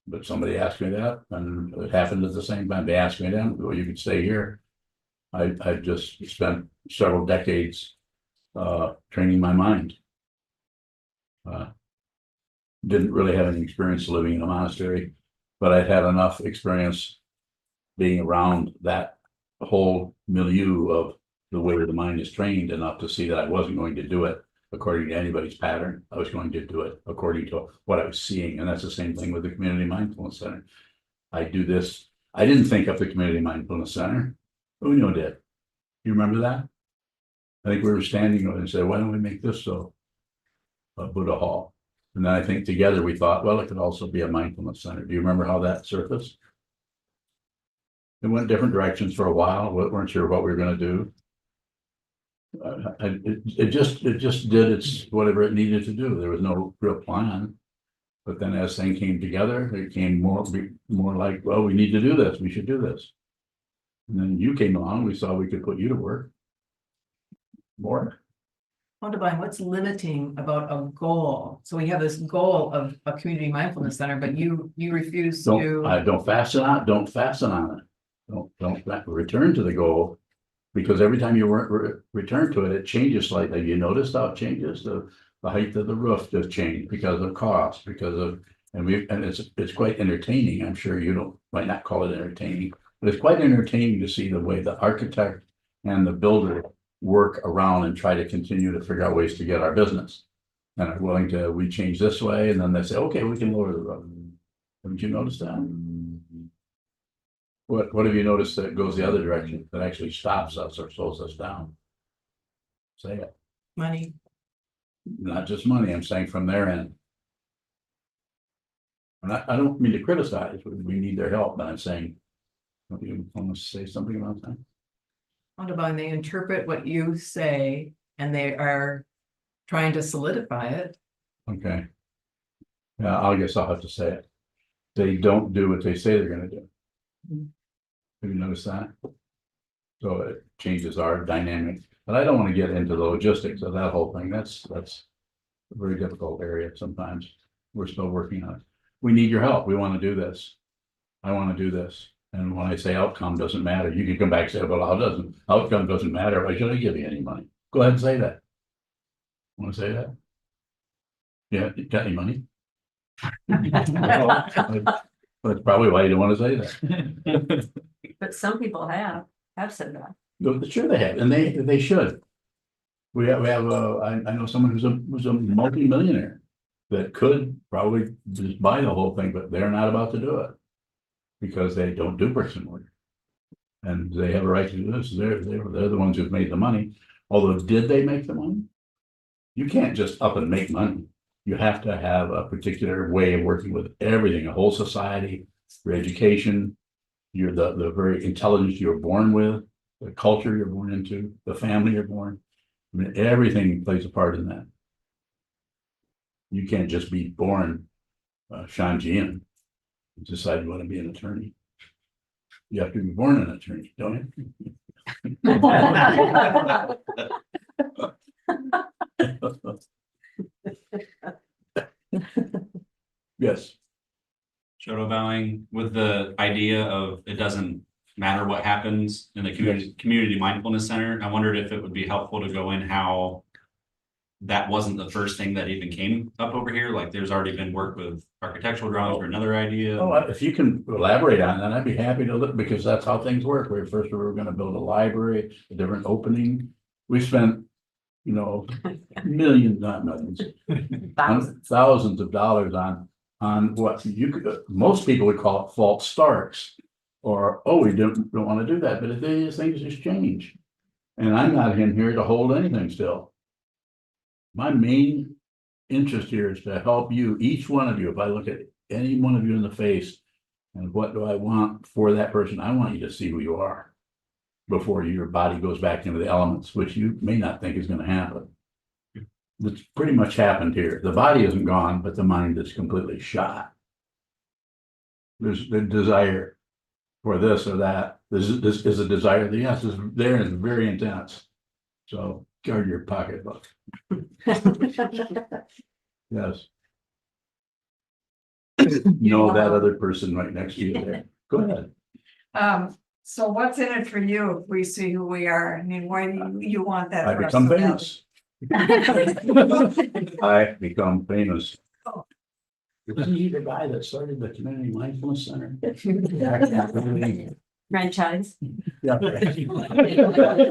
But somebody asked me that, and it happened at the same time. They asked me then, well, you could stay here. I've just spent several decades training my mind. Didn't really have any experience living in a monastery, but I'd had enough experience being around that whole milieu of the way the mind is trained enough to see that I wasn't going to do it according to anybody's pattern. I was going to do it according to what I was seeing. And that's the same thing with the Community Mindfulness Center. I do this. I didn't think of the Community Mindfulness Center. Uno did. You remember that? I think we were standing and said, why don't we make this so a Buddha Hall? And then I think together we thought, well, it could also be a mindfulness center. Do you remember how that surfaced? It went different directions for a while. We weren't sure what we were going to do. It just did its whatever it needed to do. There was no real plan. But then as things came together, it came more like, well, we need to do this. We should do this. And then you came along. We saw we could put you to work. More. Divine, what's limiting about a goal? So we have this goal of a community mindfulness center, but you refuse to. Don't fasten on it. Don't return to the goal, because every time you return to it, it changes slightly. Have you noticed how it changes? The height of the roof just changed because of cost, and it's quite entertaining. I'm sure you might not call it entertaining, but it's quite entertaining to see the way the architect and the builder work around and try to continue to figure out ways to get our business. And are willing to, we change this way, and then they say, okay, we can lower the roof. Haven't you noticed that? What have you noticed that goes the other direction, that actually stops us or slows us down? Say it. Money. Not just money, I'm saying from their end. And I don't mean to criticize, we need their help, but I'm saying, don't you want to say something about that? Divine, they interpret what you say and they are trying to solidify it. Okay. Yeah, I guess I'll have to say it. They don't do what they say they're gonna do. Have you noticed that? So it changes our dynamic, but I don't want to get into the logistics of that whole thing. That's a very difficult area sometimes. We're still working on it. We need your help. We want to do this. I want to do this. And when I say outcome doesn't matter, you can come back and say, well, outcome doesn't matter. Why should I give you any money? Go ahead and say that. Want to say that? Yeah, you got any money? That's probably why you don't want to say that. But some people have said that. Sure they have, and they should. I know someone who's a multi-millionaire that could probably just buy the whole thing, but they're not about to do it. Because they don't do bricks and mortar. And they have a right to do this. They're the ones who've made the money. Although, did they make the money? You can't just up and make money. You have to have a particular way of working with everything, a whole society, your education, the very intelligence you're born with, the culture you're born into, the family you're born. I mean, everything plays a part in that. You can't just be born Shanjian. Decide you want to be an attorney. You have to be born an attorney, don't you? Yes. Shoto bowing with the idea of it doesn't matter what happens in the community mindfulness center. I wondered if it would be helpful to go in how that wasn't the first thing that even came up over here. Like there's already been work with architectural drawings or another idea. Oh, if you can elaborate on that, I'd be happy to look, because that's how things work. We were going to build a library, a different opening. We spent, millions, not millions, thousands of dollars on what most people would call it false starts, or, oh, we don't want to do that. But if these things just change, and I'm not in here to hold anything still. My main interest here is to help you, each one of you. If I look at any one of you in the face, and what do I want for that person? I want you to see who you are before your body goes back into the elements, which you may not think is going to happen. That's pretty much happened here. The body isn't gone, but the mind is completely shot. There's the desire for this or that. This is a desire. The yes is there and it's very intense. So guard your pocketbook. Yes. Know that other person right next to you there. Go ahead. So what's in it for you if we see who we are? I mean, why do you want that? I for us become to famous. I become famous. Wasn't he the guy that started the Community Mindfulness Center? Franchise. Yeah.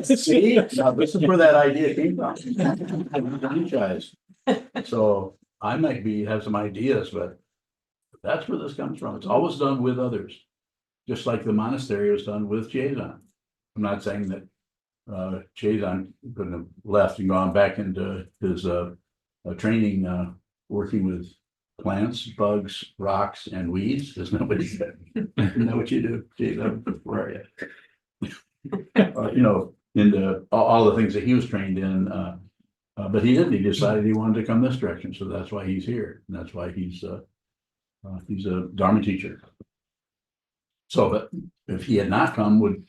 See, now this is where that idea came from. Franchise. So I might have some ideas, but that's where this comes from. It's always done with others. Just like the monastery was done with Jason. I'm not saying that Jason couldn't have left and gone back into his training, working with plants, bugs, rocks, and weeds. Isn't that what he said? Isn't that what you do, Jason? Where are you? You know, in all the things that he was trained in, but he didn't. He decided he wanted to come this direction, so that's why he's here, and that's why he's a Dharma teacher. So, but if he had not come, would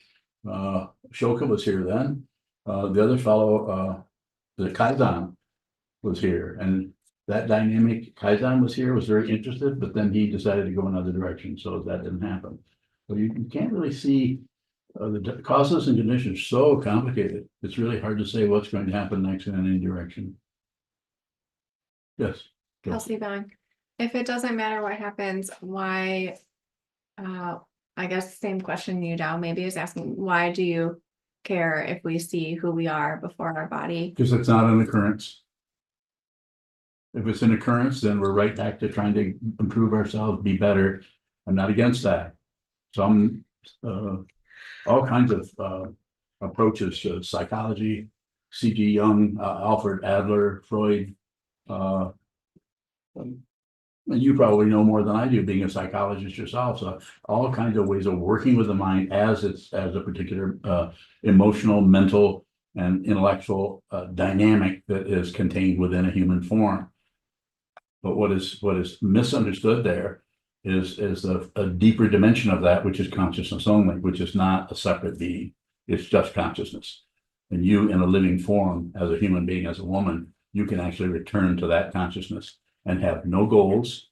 Shoka was here then. The other fellow, the Kaizen, was here, and that dynamic Kaizen was here, was very interested, but then he decided to go another direction, so that didn't happen. So you can't really see. The causes and conditions are so complicated. It's really hard to say what's going to happen next in any direction. Yes. Go. Kelsey Bowing, if it doesn't matter what happens, why, I guess the same question you now maybe is asking, why do you care if we see who we are before our body? Because it's not an occurrence. If it's an occurrence, then we're right back to trying to improve ourselves, be better. I'm not against that. Some all kinds of approaches to psychology, C.G. Jung, Alfred Adler, Freud. And you probably know more than I do, being a psychologist yourself. So all kinds of ways of working with the mind as a particular emotional, mental, and intellectual dynamic that is contained within a human form. But what is misunderstood there is a deeper dimension of that, which is consciousness only, which is not a separate being. It's just consciousness. And you, in a living form, as a human being, as a woman, you can actually return to that consciousness and have no goals,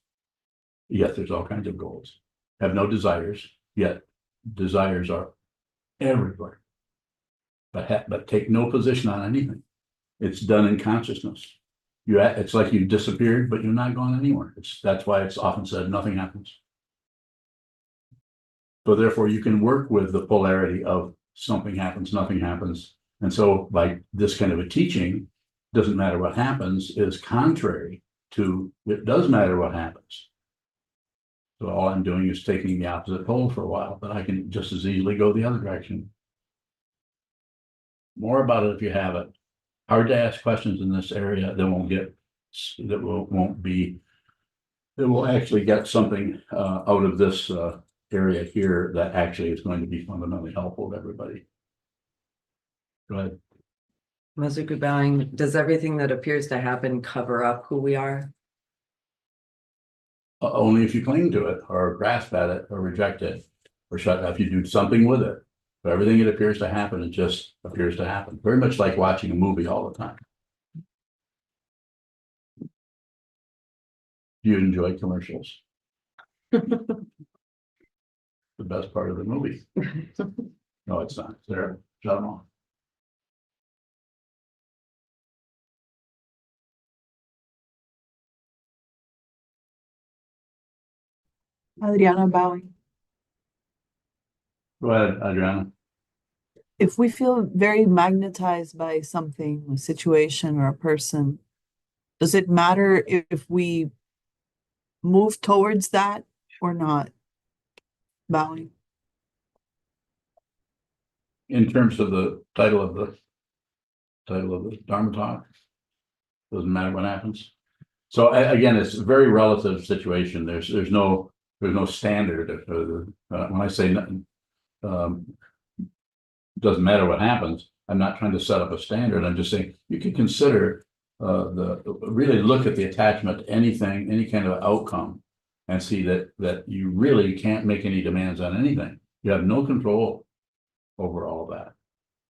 yet there's all kinds of goals. Have no desires, yet desires are everywhere. But take no position on anything. It's done in consciousness. It's like you've disappeared, but you're not going anywhere. That's why it's often said nothing happens. So therefore, you can work with the polarity of something happens, nothing happens. And so by this kind of a teaching, doesn't matter what happens, is contrary to it does matter what happens. So all I'm doing is taking the opposite pole for a while, but I can just as easily go the other direction. More about it if you have it. Hard to ask questions in this area that will actually get something out of this area here that actually is going to be fundamentally helpful to everybody. Go ahead. Mazuku Bowing, does everything that appears to happen cover up who we are? Only if you cling to it or grasp at it or reject it or shut up. If you do something with it. But everything that appears to happen, it just appears to happen. Very much like watching a movie all the time. Do you enjoy commercials? The best part of the movie. No, it's not. There, shut them off. Adriana Bowing. Go ahead, Adriana. If we feel very magnetized by something, a situation or a person, does it matter if we move towards that or not? Bowing. In terms of the title of the Dharma talk, doesn't matter what happens. So again, it's a very relative situation. There's no standard. When I say doesn't matter what happens, I'm not trying to set up a standard. I'm just saying you can consider really look at the attachment to anything, any kind of outcome, and see that you really can't make any demands on anything. You have no control over all of that.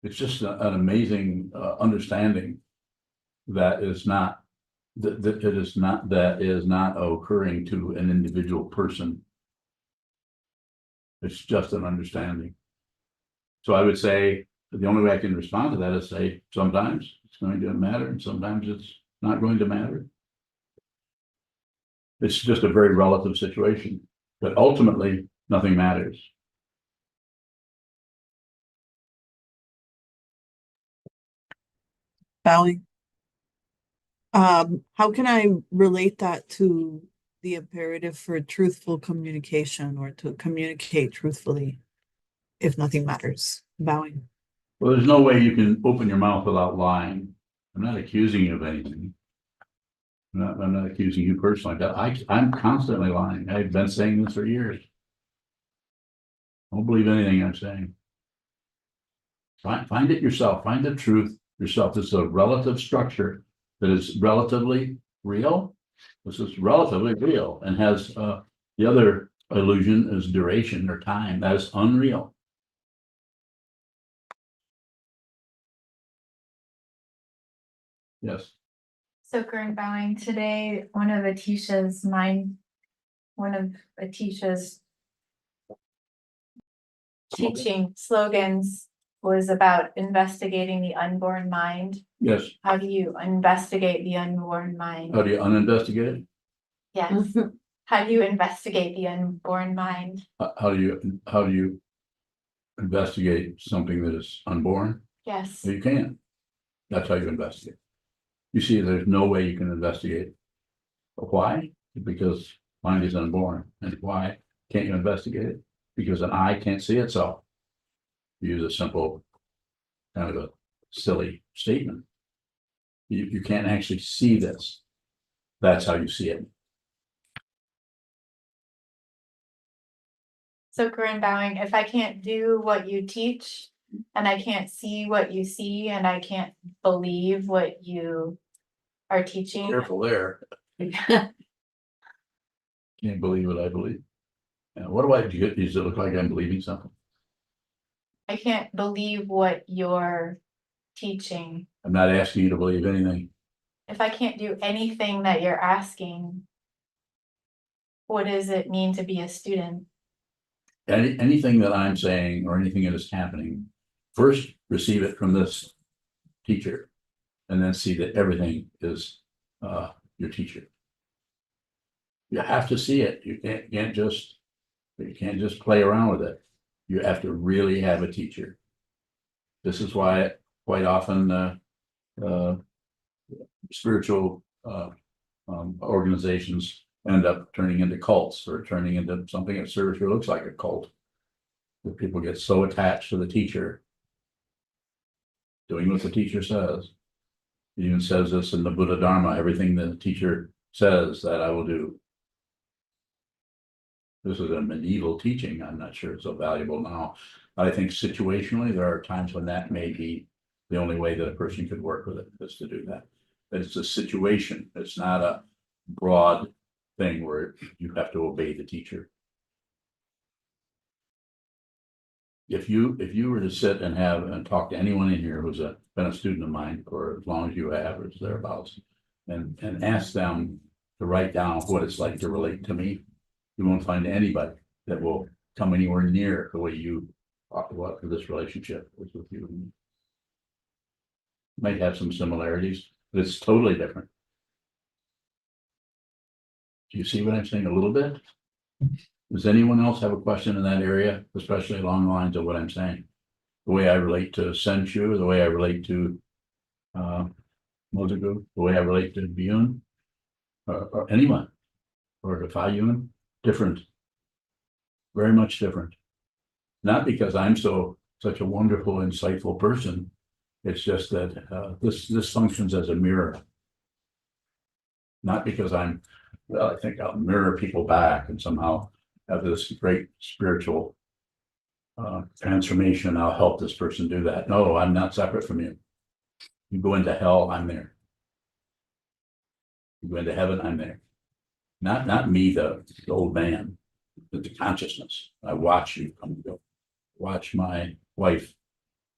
It's just an amazing understanding that is not occurring to an individual person. It's just an understanding. So I would say the only way I can respond to that is say sometimes it's going to matter and sometimes it's not going to matter. It's just a very relative situation, but ultimately nothing matters. bowing. How can I relate that to the imperative for truthful communication or to communicate truthfully if nothing matters? Bowing. Well, there's no way you can open your mouth without lying. I'm not accusing you of anything. I'm not accusing you personally. I'm constantly lying. I've been saying this for years. Don't believe anything I'm saying. Find it yourself. Find the truth yourself. This is a relative structure that is relatively real. This is relatively real and has the other illusion is duration or time. That is unreal. Yes. So current bowing today, one of Atisha's teaching slogans was about investigating the unborn mind. Yes. How do you investigate the unborn mind? How do you uninvestigate it? Yes. How do you investigate the unborn mind? How do you investigate something that is unborn? Yes. Well, you can't. That's how you investigate. You see, there's no way you can investigate. Why? Because mind is unborn. And why can't you investigate it? Because an eye can't see itself. Use a simple, kind of a silly statement. You can't actually see this. That's how you see it. So Corinne bowing, if I can't do what you teach and I can't see what you see and I can't believe what you are teaching. Careful there. Can't believe what I believe. And what do I do? Does it look like I'm believing something? I can't believe what you're teaching. I'm not asking you to believe anything. If I can't do anything that you're asking, what does it mean to be a student? Anything that I'm saying or anything that is happening, first receive it from this teacher and then see that everything is your teacher. You have to see it. You can't just play around with it. You have to really have a teacher. This is why quite often spiritual organizations end up turning into cults or turning into something that serves or looks like a cult. That people get so attached to the teacher, doing what the teacher says. It even says this in the Buddha Dharma, everything the teacher says that I will do. This is a medieval teaching. I'm not sure it's so valuable now. I think situationally, there are times when that may be the only way that a person could work with it, is to do that. But it's a situation. It's not a broad thing where you have to obey the teacher. If you were to sit and talk to anyone in here who's been a student of mine for as long as you have or thereabouts, and ask them to write down what it's like to relate to me, you won't find anybody that will come anywhere near the way you talk about this relationship with you and me. Might have some similarities, but it's totally different. Do you see what I'm saying a little bit? Does anyone else have a question in that area, especially along the lines of what I'm saying? The way I relate to Senshu, the way I relate to Mozogu, the way I relate to Byun, or anyone, or to Fayun, different, very much different. Not because I'm such a wonderful, insightful person. It's just that this functions as a mirror. Not because I think I'll mirror people back and somehow have this great spiritual transformation. I'll help this person do that. No, I'm not separate from you. You go into hell, I'm there. You go into heaven, I'm there. Not me, the old man, but the consciousness. I watch you come and go. Watch my wife,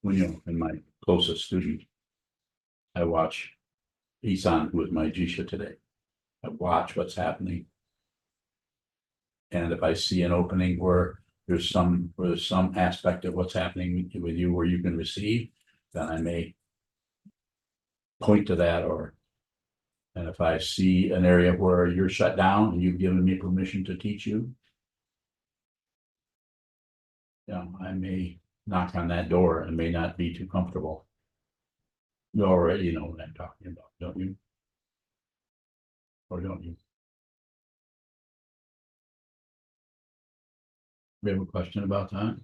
and my closest student. I watch Isan, who is my Jisha today. I watch what's happening. And if I see an opening where there's some aspect of what's happening with you where you can receive, then I may point to that. And if I see an area where you're shut down and you've given me permission to teach you, I may knock on that door and may not be too comfortable. You already know what I'm talking about, don't you? Or don't you? We have a question about that?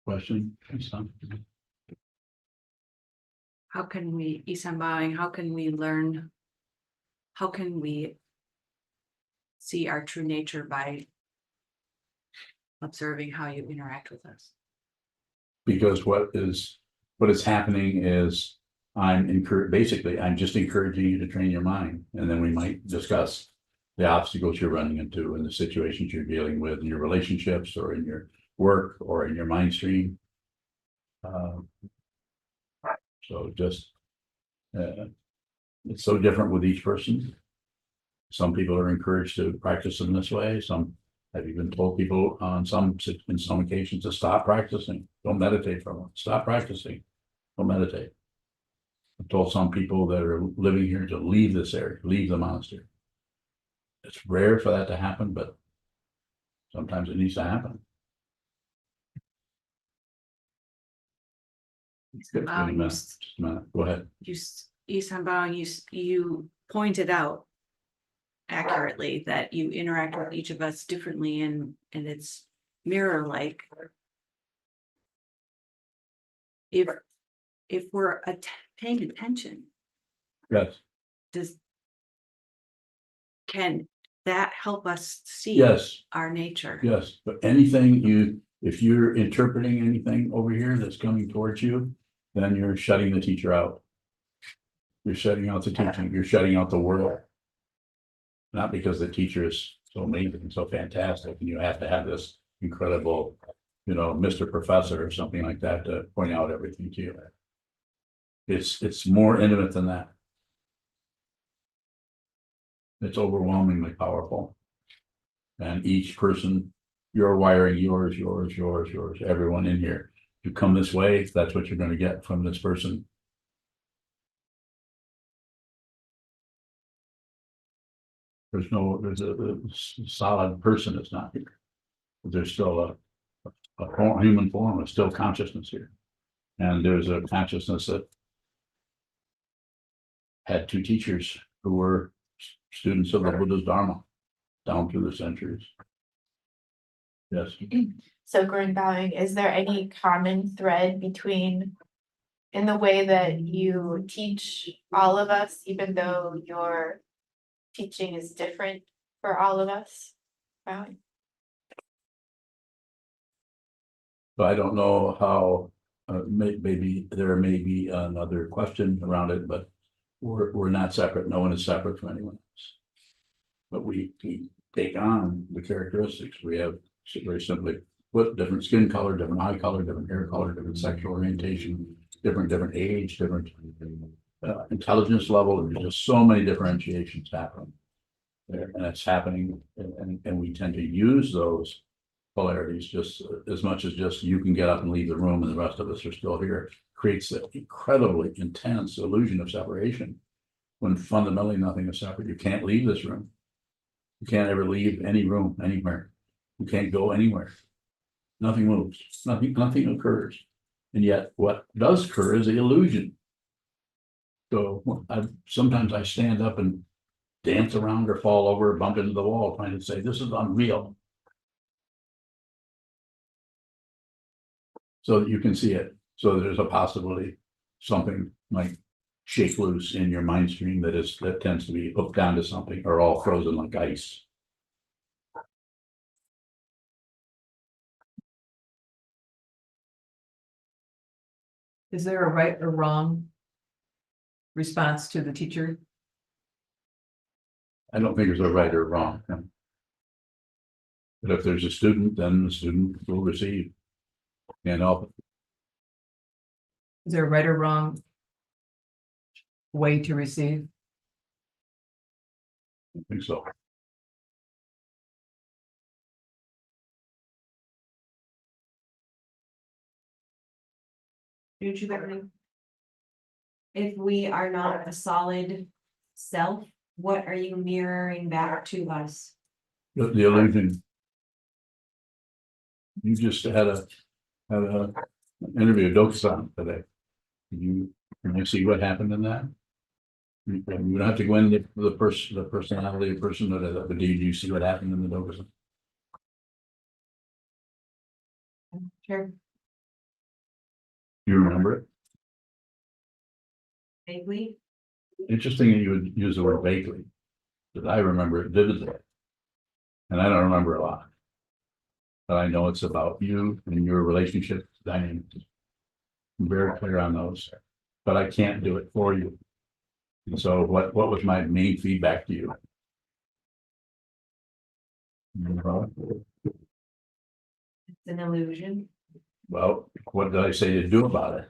Question? Something? How can we, Isambawing, how can we learn? How can we see our true nature by observing how you interact with us? Because what is happening is basically, I'm just encouraging you to train your mind, and then we might discuss the obstacles you're running into and the situations you're dealing with in your relationships or in your work or in your mind stream. So just, it's so different with each person. Some people are encouraged to practice in this way. Some have even told people in some occasions to stop practicing. Don't meditate for a moment. Stop practicing. Don't meditate. I've told some people that are living here to leave this area, leave the monastery. It's rare for that to happen, but sometimes it needs to happen. Just a minute. Go ahead. Isambawing, you pointed out accurately that you interact with each of us differently and it's mirror-like. If we're paying attention, Yes. can that help us see Yes. our nature? Yes, but if you're interpreting anything over here that's coming towards you, then you're shutting the teacher out. You're shutting out the teaching, you're shutting out the world. Not because the teacher is so amazing, so fantastic, and you have to have this incredible, Mr. Professor or something like that to point out everything to you. It's more intimate than that. It's overwhelmingly powerful. And each person, you're wiring yours, everyone in here. You come this way, that's what you're going to get from this person. There's a solid person that's not here. There's still a human form, there's still consciousness here. And there's a consciousness that had two teachers who were students of the Buddha's Dharma down through the centuries. Yes. So Gurun Bowing, is there any common thread between in the way that you teach all of us, even though your teaching is different for all of us? Bowing. So I don't know how, maybe there may be another question around it, but we're not separate. No one is separate from anyone else. But we take on the characteristics. We have very simply put different skin color, different eye color, different hair color, different sexual orientation, different age, different intelligence level, and there's just so many differentiations happening there, and it's happening, and we tend to use those polarities just as much as just you can get up and leave the room and the rest of us are still here. Creates an incredibly intense illusion of separation when fundamentally nothing is separate. You can't leave this room. You can't ever leave any room anywhere. You can't go anywhere. Nothing moves. Nothing occurs. And yet what does occur is the illusion. So sometimes I stand up and dance around or fall over or bump into the wall trying to say, this is unreal. So that you can see it. So there's a possibility something might shake loose in your mind stream that tends to be hooked down to something or all frozen like ice. Is there a right or wrong response to the teacher? I don't think there's a right or wrong. But if there's a student, then the student will receive. And help. Is there a right or wrong way to receive? I think so. Don't you think? If we are not a solid self, what are you mirroring back to us? The illusion. You just had an interview with Sokuzan today. You Can you see what happened in that? You don't have to go into the personality of the person, but do you see what happened in the Dogus? Sure. You remember it? Vaguely. Interesting that you would use the word vaguely, but I remember it vividly. And I don't remember a lot. But I know it's about you and your relationship dynamics. I'm very clear on those, but I can't do it for you. And so what was my main feedback to you? It's an illusion. Well, what did I say to do about it?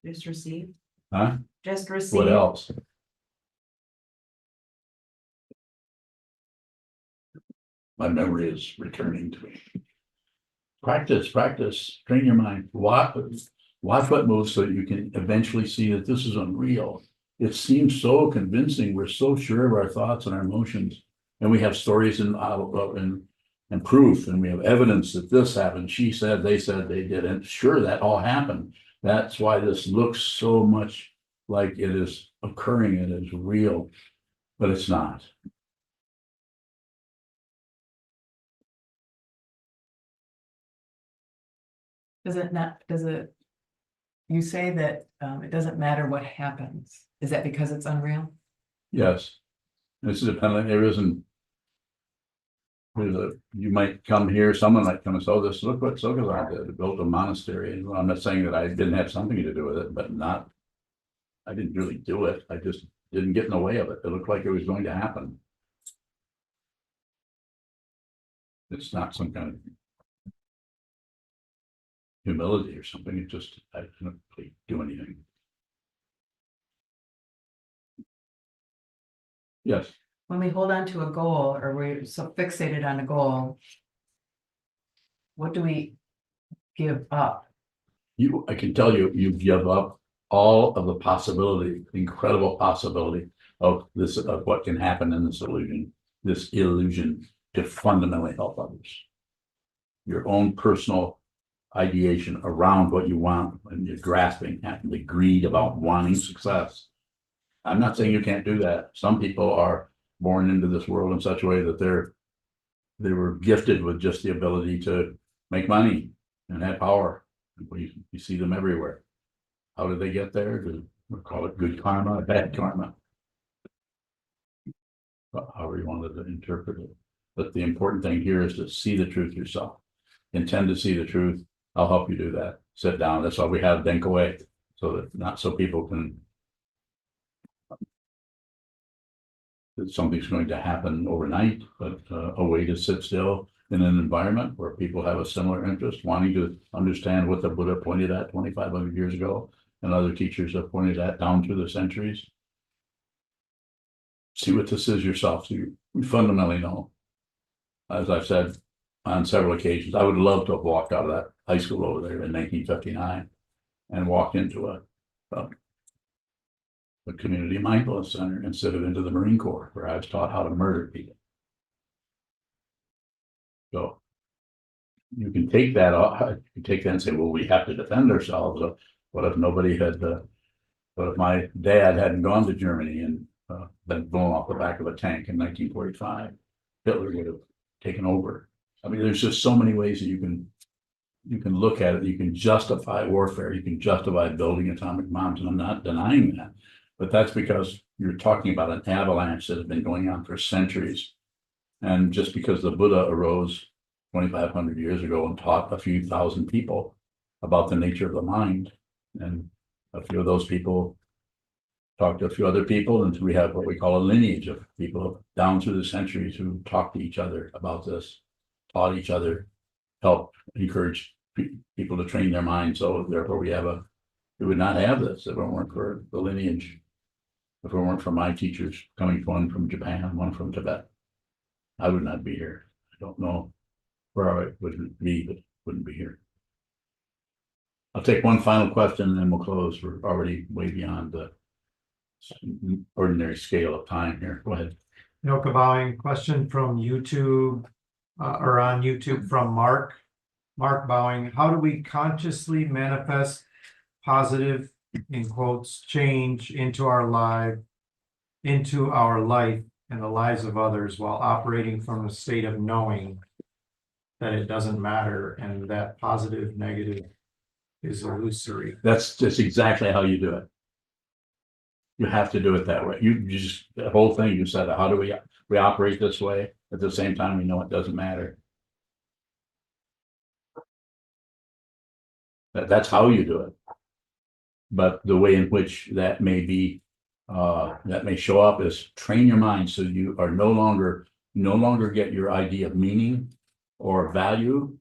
Just receive. Huh? Just receive. What else? My memory is returning to me. Practice, train your mind. Watch what moves so that you can eventually see that this is unreal. It seems so convincing. We're so sure of our thoughts and our emotions. And we have stories and proof, and we have evidence that this happened. She said, they did. And sure, that all happened. That's why this looks so much like it is occurring, it is real, but it's not. You say that it doesn't matter what happens. Is that because it's unreal? Yes. This is dependent. There isn't. You might come here, someone might come and say, oh, look what Sokuzan did, built a monastery. And I'm not saying that I didn't have something to do with it, but I didn't really do it. I just didn't get in the way of it. It looked like it was going to happen. It's not some kind of humility or something. It just, I didn't really do anything. Yes. When we hold on to a goal or we're so fixated on a goal, what do we give up? I can tell you, you give up all of the possibility, incredible possibility of what can happen in this illusion to fundamentally help others. Your own personal ideation around what you want and you're grasping at the greed about wanting success. I'm not saying you can't do that. Some people are born into this world in such a way that they were gifted with just the ability to make money and have power. You see them everywhere. How did they get there? We call it good karma, bad karma. However you wanted to interpret it. But the important thing here is to see the truth yourself. Intend to see the truth. I'll help you do that. Sit down. That's why we have Denkaway, so that not so people can. That something's going to happen overnight, but a way to sit still in an environment where people have a similar interest, wanting to understand what the Buddha pointed at 2,500 years ago, and other teachers have pointed at down through the centuries. See what this is yourself, so you fundamentally know. As I've said on several occasions, I would love to have walked out of that high school over there in 1959 and walked into a community mindfulness center instead of into the Marine Corps, where I was taught how to murder people. So you can take that off, you can take that and say, well, we have to defend ourselves. What if what if my dad hadn't gone to Germany and been blown off the back of a tank in 1945? Hitler would have taken over. I mean, there's just so many ways that you can look at it. You can justify warfare. You can justify building atomic bombs, and I'm not denying that. But that's because you're talking about an avalanche that has been going on for centuries. And just because the Buddha arose 2,500 years ago and taught a few thousand people about the nature of the mind, and a few of those people talked to a few other people, and we have what we call a lineage of people down through the centuries who talked to each other about this, taught each other, helped encourage people to train their minds. So therefore we would not have this if it weren't for the lineage. If it weren't for my teachers, coming one from Japan, one from Tibet, I would not be here. I don't know where I would be, but wouldn't be here. I'll take one final question and then we'll close. We're already way beyond the ordinary scale of time here. Go ahead. Noka bowing. Question from YouTube or on YouTube from Mark. Mark bowing. How do we consciously manifest positive in quotes, change into our life and the lives of others while operating from a state of knowing that it doesn't matter and that positive, negative is illusory. That's just exactly how you do it. You have to do it that way. You just, the whole thing, you said, how do we operate this way? At the same time, we know it doesn't matter. That's how you do it. But the way in which that may be, that may show up is train your mind so you are no longer get your idea of meaning or value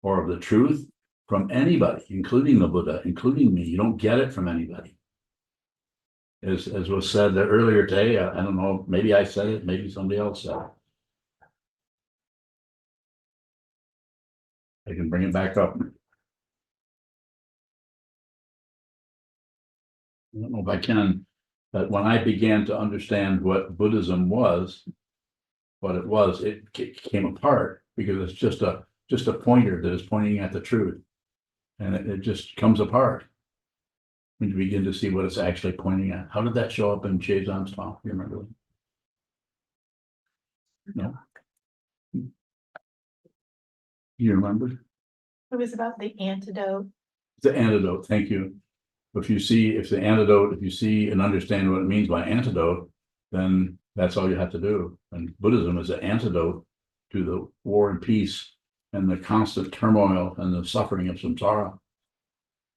or of the truth from anybody, including the Buddha, including me. You don't get it from anybody. As was said earlier today, I don't know, maybe I said it, maybe somebody else said it. I can bring it back up. I don't know if I can, but when I began to understand what Buddhism was, it came apart because it's just a pointer that is pointing at the truth. And it just comes apart when you begin to see what it's actually pointing at. How did that show up in Chazon's talk? You remember? No? You remember? It was about the antidote. The antidote, thank you. If you see and understand what it means by antidote, then that's all you have to do. And Buddhism is an antidote to the war and peace and the constant turmoil and the suffering of samsara.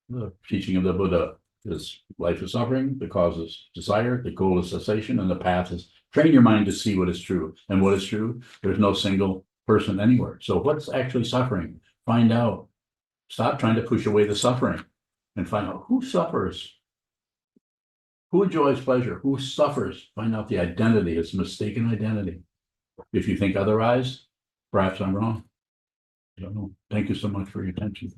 The teaching of the Buddha is life is suffering, the cause is desire, the goal is cessation, and the path is train your mind to see what is true. And what is true? There's no single person anywhere. So what's actually suffering? Find out. Stop trying to push away the suffering and find out who suffers. Who enjoys pleasure? Who suffers? Find out the identity. It's a mistaken identity. If you think otherwise, perhaps I'm wrong. I don't know. Thank you so much for your attention.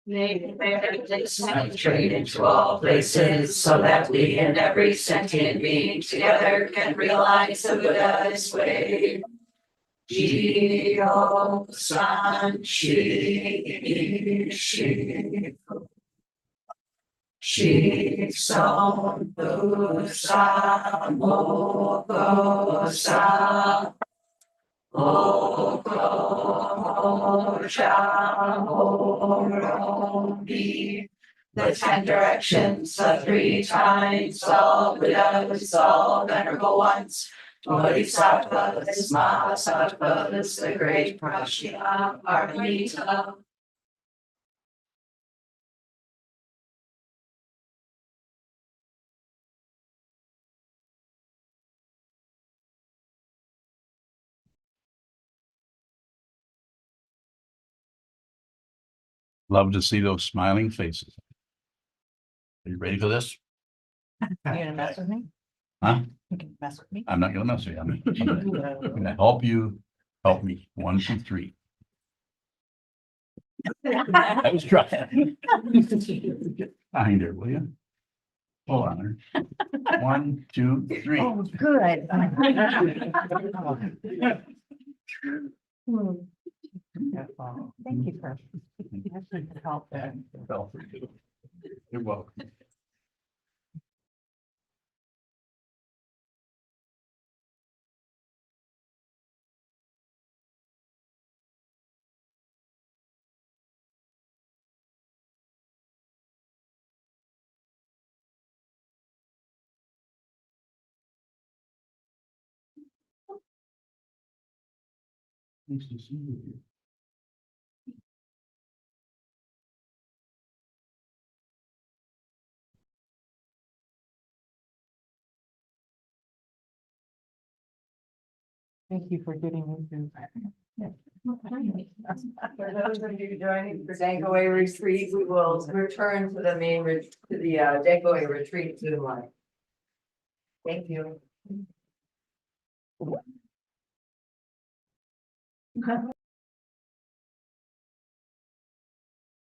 Penetrated to all places so that we and every sentient being together can realize the Buddha's way. Jio San Shi Shi Shi Son Bu Sa Mo Go Sa O Go Sha Mo Ro Bi. The 10 directions, the 3 times, all Buddhas, all venerable ones, Bodhisattvas, Mahasattvas, the great Prajna, Paramita. Love to see those smiling faces. Are you ready for this? You gonna mess with me? Huh? You can mess with me? I'm not gonna mess with you. I'm gonna help you. Help me. 1, 2, 3. I was trying. Behind her, will you? Hold on her. 1, 2, 3. Oh, good. Thank you for help. You're welcome. Nice to see you. Thank you for getting me through. For those of you joining for Dankaway Retreat, we will return to the main, to the Dankaway Retreat Zoom line. Thank you.